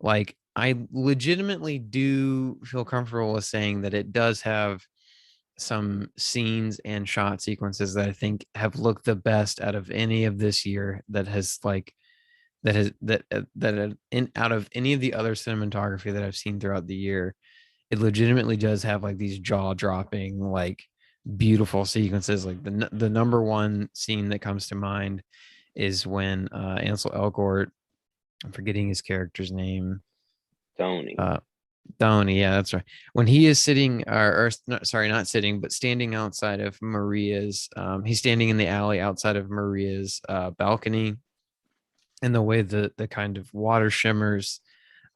like, I legitimately do feel comfortable with saying that it does have some scenes and shot sequences that I think have looked the best out of any of this year that has like in out of any of the other cinematography that I've seen throughout the year. It legitimately does have like these jaw-dropping, like beautiful sequences. Like the number one scene that comes to mind is when Ansel Elgort, I'm forgetting his character's name, Tony. Uh, Downey, yeah, that's right. When he is sitting, sorry, not sitting, but standing outside of Maria's, he's standing in the alley outside of Maria's balcony, and the way the kind of water shimmers,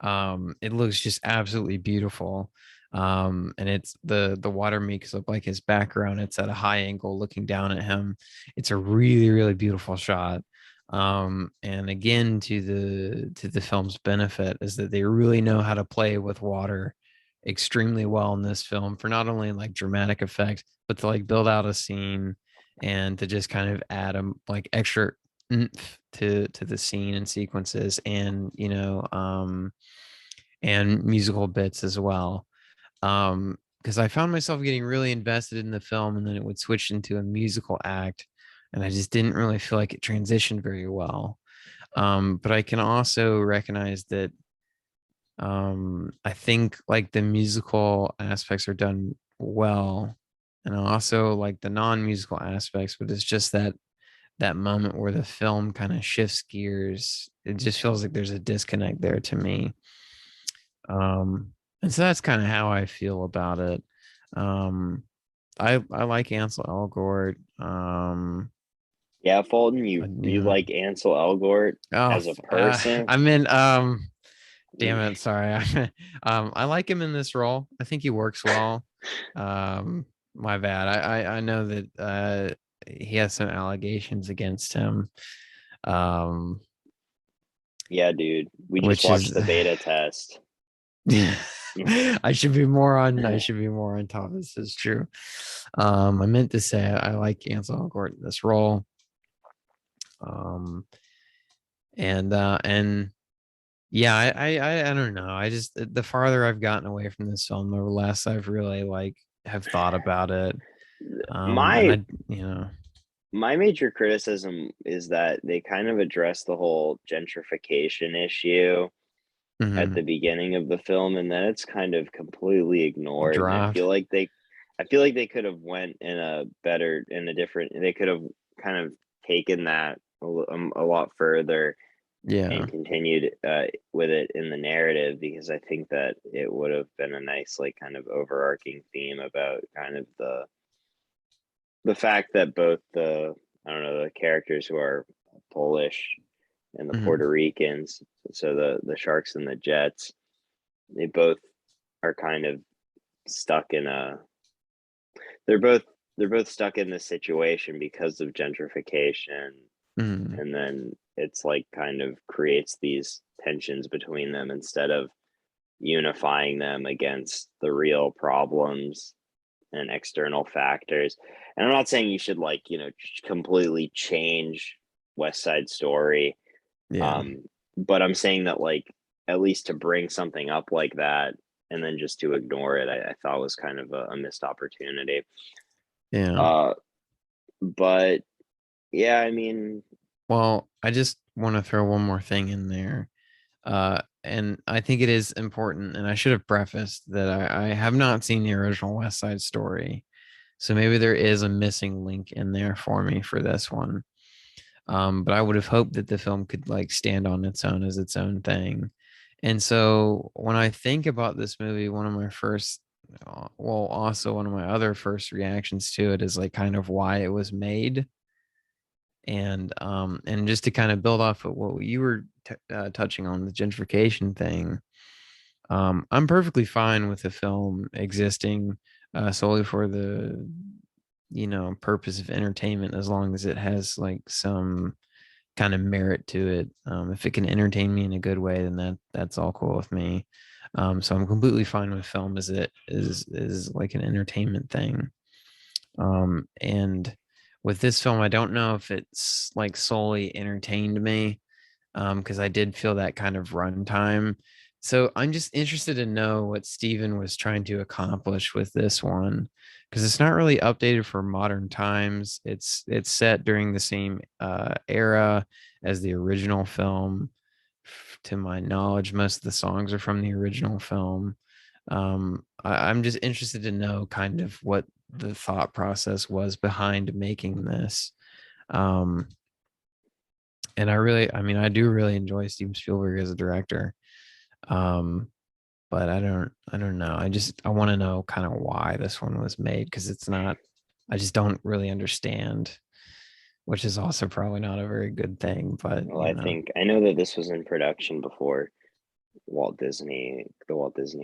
it looks just absolutely beautiful. And it's the water makes up like his background. It's at a high angle looking down at him. It's a really, really beautiful shot. And again, to the film's benefit is that they really know how to play with water extremely well in this film, for not only like dramatic effect, but to like build out a scene and to just kind of add like extra oomph to the scene and sequences, and and musical bits as well. Because I found myself getting really invested in the film, and then it would switch into a musical act, and I just didn't really feel like it transitioned very well. But I can also recognize that I think like the musical aspects are done well, and also like the non-musical aspects, but it's just that moment where the film kind of shifts gears. It just feels like there's a disconnect there to me. And so that's kind of how I feel about it. Um, I like Ansel Elgort. Yeah, Fulton, you Yeah. like Ansel Elgort Oh, as a person? I mean, damn it, sorry. I like him in this role. I think he works well. My bad. I know that he has some allegations against him. Um, Yeah, dude. We just which watched is the beta test. I should be more on top. This is true. I meant to say I like Ansel Elgort in this role. Um and yeah, I don't know. I just, the farther I've gotten away from this film, the less I've really like have thought about it. And My I, you know, my major criticism is that they kind of address the whole gentrification issue at mhm, the beginning of the film, and then it's kind of completely ignored. And dropped. I feel like they could have went in a different, they could have kind of taken that a lot further Yeah. and continued with it in the narrative, because I think that it would have been a nice like kind of overarching theme about kind of the fact that both the, I don't know, the characters who are Polish and the Mhm, Puerto Ricans, so the Sharks and the Jets, they both are kind of stuck in a, they're both they're both stuck in this situation because of gentrification, mhm, and then it's like kind of creates these tensions between them instead of unifying them against the real problems and external factors. And I'm not saying you should like, completely change West Side Story. yeah. Um, but I'm saying that like at least to bring something up like that and then just to ignore it, I thought was kind of a missed opportunity. Yeah. Uh, but yeah, I mean, Well, I just want to throw one more thing in there. And I think it is important, and I should have prefaced that I have not seen the original West Side Story. So maybe there is a missing link in there for me for this one. But I would have hoped that the film could like stand on its own as its own thing. And so when I think about this movie, one of my first, well, also one of my other first reactions to it is like kind of why it was made. And just to kind of build off of what you were touching on, the gentrification thing. I'm perfectly fine with the film existing solely for the purpose of entertainment, as long as it has like some kind of merit to it. If it can entertain me in a good way, then that's all cool with me. So I'm completely fine with film as it is like an entertainment thing. And with this film, I don't know if it's like solely entertained me, because I did feel that kind of runtime. So I'm just interested to know what Steven was trying to accomplish with this one, because it's not really updated for modern times. It's set during the same era as the original film. To my knowledge, most of the songs are from the original film. I'm just interested to know kind of what the thought process was behind making this. Um, and I mean, I do really enjoy Steven Spielberg as a director. Um, but I don't know. I want to know kind of why this one was made, because it's not. I just don't really understand, which is also probably not a very good thing. But Well, I know that this was in production before the Walt Disney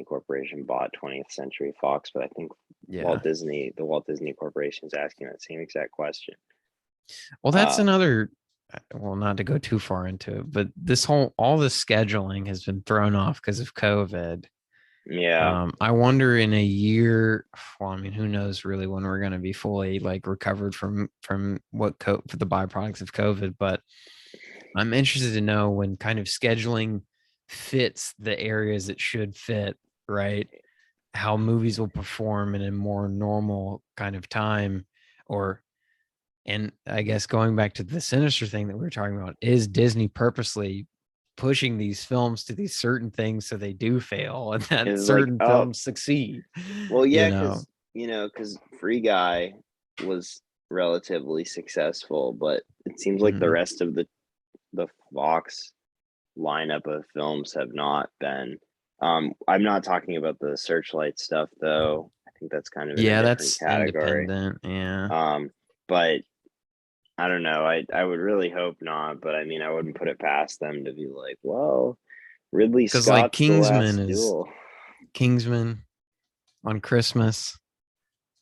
Corporation bought 20th Century Fox, but I think yeah. the Walt Disney Corporation is asking that same exact question. Well, that's Um, another. Well, not to go too far into it, but all the scheduling has been thrown off because of COVID. yeah, I wonder in a year. Well, I mean, who knows really when we're going to be fully like recovered from for the byproducts of COVID. But I'm interested to know when kind of scheduling fits the areas it should fit, right? How movies will perform in a more normal kind of time, or and I guess going back to the Sinister thing that we were talking about, is Disney purposely pushing these films to these certain things so they do fail and that it's like, certain oh, films succeed? well, You yeah, know, because Free Guy was relatively successful, but it seems like the Mhm. rest of the Fox lineup of films have not been. I'm not talking about the Searchlight stuff though. I think that's kind of in a Yeah, different that's category. independent. Yeah. But I don't know. I would really hope not, but I mean, I wouldn't put it past them to be like, well, Ridley Because like Scott's The Last Duel. Kingsman on Christmas.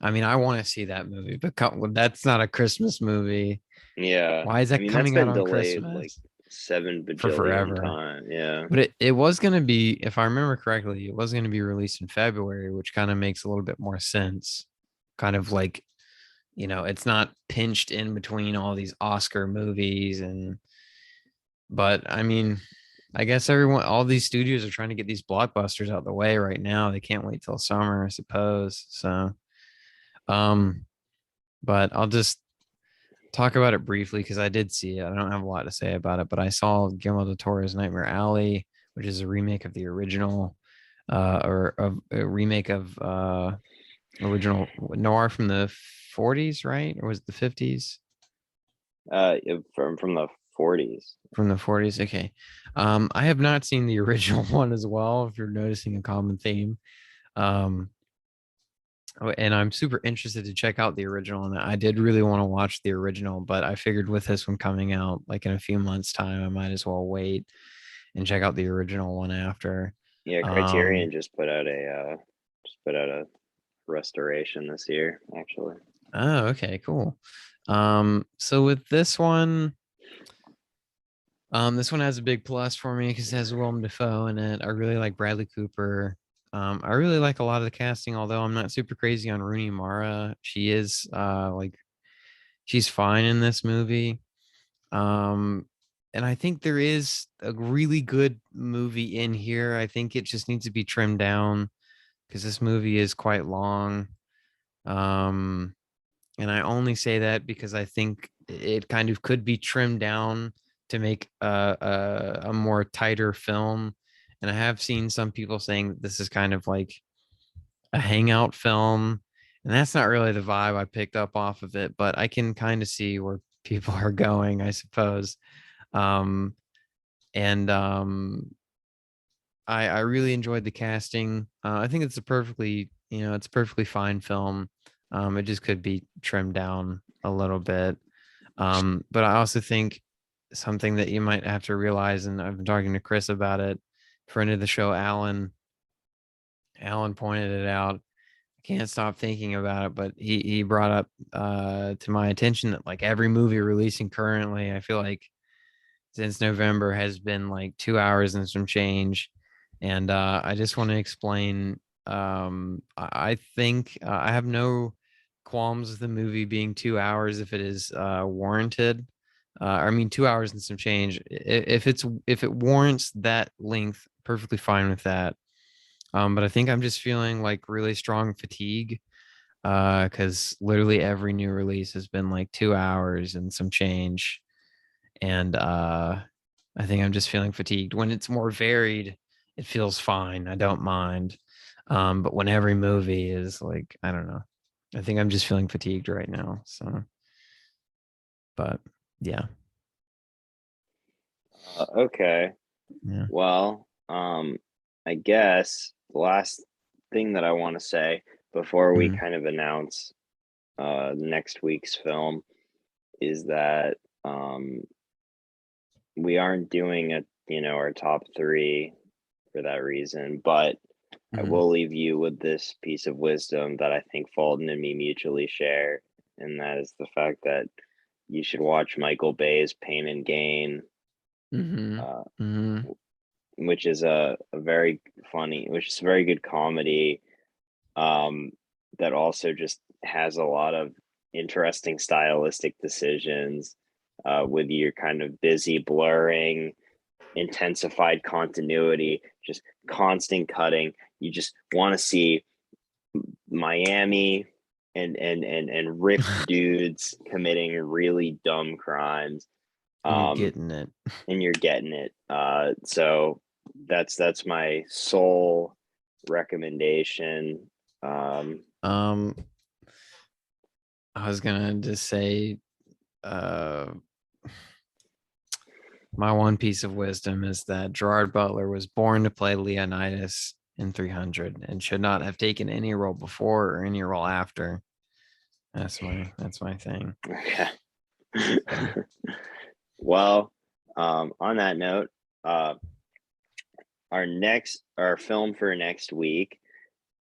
I mean, I want to see that movie, but that's not a Christmas movie. Yeah. Why is I that mean, that's coming out been on delayed like Christmas 7 bajillion forever? times. Yeah. But it was going to be, if I remember correctly, it was going to be released in February, which kind of makes a little bit more sense. Kind of like, it's not pinched in between all these Oscar movies. But I mean, I guess all these studios are trying to get these blockbusters out the way right now. They can't wait till summer, I suppose. So, um, but I'll just talk about it briefly because I did see it. I don't have a lot to say about it, but I saw Guillermo del Toro's Nightmare Alley, which is a remake of the original, or a remake of original noir from the 40s, right? Or was it the 50s? From the 40s. From the 40s. Okay. I have not seen the original one as well, if you're noticing a common theme. Um, and I'm super interested to check out the original. And I did really want to watch the original, but I figured with this one coming out like in a few months' time, I might as well wait and check out the original one after. Yeah, Um, Criterion just put out a restoration this year, actually. oh, okay, cool. So with this one has a big plus for me because it has Willem Dafoe in it. I really like Bradley Cooper. I really like a lot of the casting, although I'm not super crazy on Rooney Mara. She is like she's fine in this movie. Um, and I think there is a really good movie in here. I think it just needs to be trimmed down because this movie is quite long. Um, and I only say that because I think it kind of could be trimmed down to make a more tighter film. And I have seen some people saying that this is kind of like a hangout film. And that's not really the vibe I picked up off of it, but I can kind of see where people are going, I suppose. Um, and I really enjoyed the casting. I think it's a perfectly fine film. It just could be trimmed down a little bit. But I also think something that you might have to realize, and I've been talking to Chris about it, friend of the show, Alan pointed it out. I can't stop thinking about it, but he brought up to my attention that like every movie releasing currently, I feel like since November has been like 2 hours and some change. And I just want to explain. I think I have no qualms with the movie being 2 hours if it is warranted. I mean, 2 hours and some change. If it warrants that length, perfectly fine with that. But I think I'm just feeling like really strong fatigue because literally every new release has been like 2 hours and some change. And I think I'm just feeling fatigued. When it's more varied, it feels fine. I don't mind. But when every movie is like, I don't know. I think I'm just feeling fatigued right now. So, but yeah. Okay. Yeah. Well, I guess the last thing that I want to say before we Mhm. kind of announce next week's film is that we aren't doing our top three for that reason, but I Mhm. will leave you with this piece of wisdom that I think Fulton and me mutually share, and that is the fact that you should watch Michael Bay's Pain and Gain, Mhm. uh, Mhm. which is which is a very good comedy, um, that also just has a lot of interesting stylistic decisions, with your kind of busy blurring, intensified continuity, just constant cutting. You just want to see Miami and ripped dudes committing really dumb crimes. And you're Um, getting it. and you're getting it. So that's my sole recommendation. Um, I was gonna just say, uh, my one piece of wisdom is that Gerard Butler was born to play Leonidas in 300 and should not have taken any role before or any role after. That's my thing. Okay. So, Well, on that note, uh, our film for next week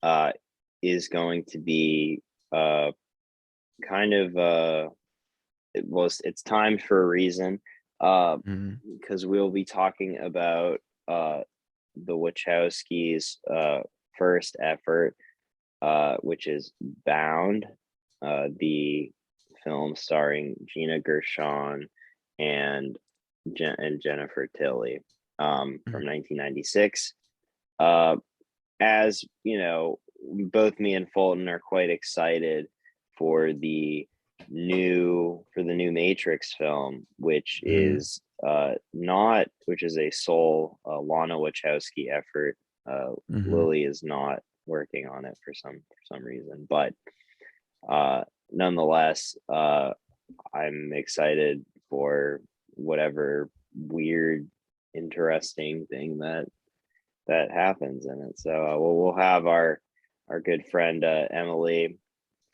uh, is going to be uh, kind of it's timed for a reason, mhm. because we'll be talking about the Wachowskis' first effort, which is Bound, the film starring Gina Gershon and Jennifer Tilly, from Mhm. 1996. Uh, as you know, both me and Fulton are quite excited for the new Matrix film, which Mhm. is not which is a sole Lana Wachowski effort. Mhm. Lily is not working on it for some reason, but uh, nonetheless, I'm excited for whatever weird, interesting thing that happens in it. So we'll have our good friend Emily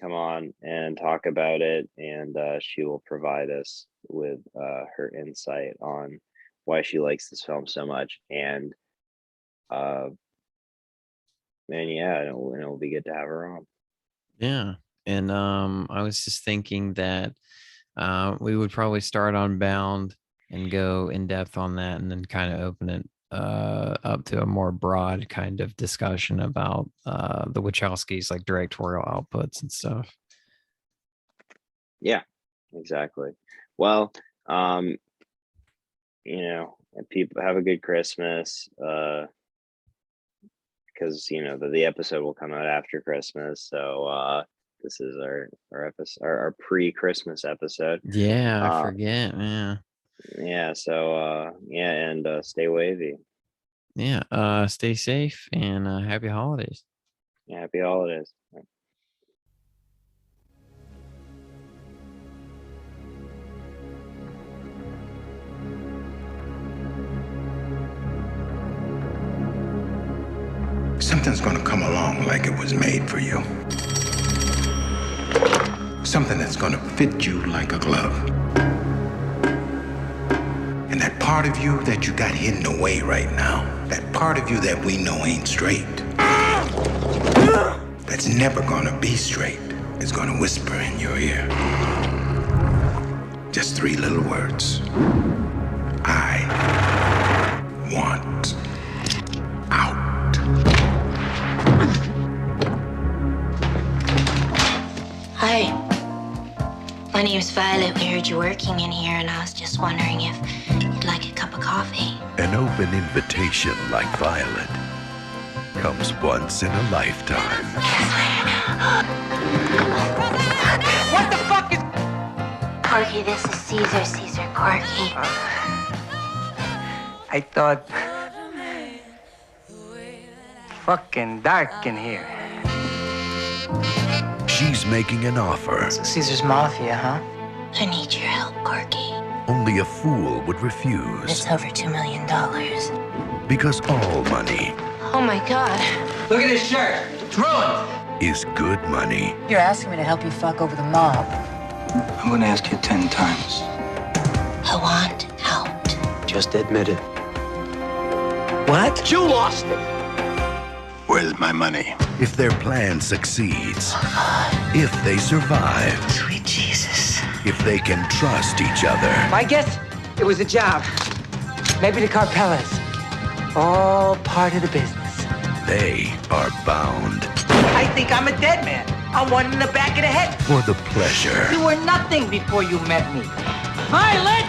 come on and talk about it, and she will provide us with her insight on why she likes this film so much. Uh, and yeah, it'll be good to have her on. Yeah. And I was just thinking that we would probably start on Bound and go in depth on that and then kind of open it up to a more broad kind of discussion about the Wachowskis like directorial outputs and stuff. Yeah, exactly. Well, um, people have a good Christmas. Because the episode will come out after Christmas, so this is our episode, our pre-Christmas episode. Yeah, I Uh, forget. Yeah. yeah, so yeah, and stay wavy. Yeah. Stay safe and happy holidays. Yeah, happy holidays. Something's gonna come along like it was made for you. Something that's gonna fit you like a glove. And that part of you that you got hidden away right now, that part of you that we know ain't straight, that's never gonna be straight, is gonna whisper in your ear. Just three little words. I want out. Hi. My name's Violet. We heard you working in here, and I was just wondering if you'd like a cup of coffee. An open invitation like Violet comes once in a lifetime. What the fuck is... Corky, this is Caesar. Caesar Corky. I thought... Fucking dark in here. She's making an offer Caesar's Mafia, huh? I need your help, Corky. only a fool would refuse, It's over $2 million. because all money Oh my God. Look at his shirt. It's ruined. is good money. You're asking me to help you fuck over the mob. I'm gonna ask you 10 times. I want out. Just admit it. What? You lost it. Where's my money? If their plan succeeds, if they survive, Sweet Jesus. if they can trust each other, I guess it was a job. Maybe the Carpellas. All part of the business. they are bound I think I'm a dead man. I'm one in the back of the head. for the pleasure You were nothing before you met me. Violet!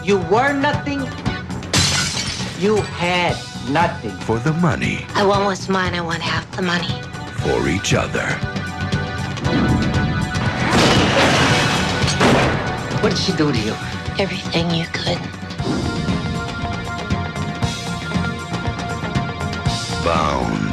You were nothing. You had nothing. for the money, I want what's mine. I want half the money. for each other. What did she do to you? Everything you could. Bound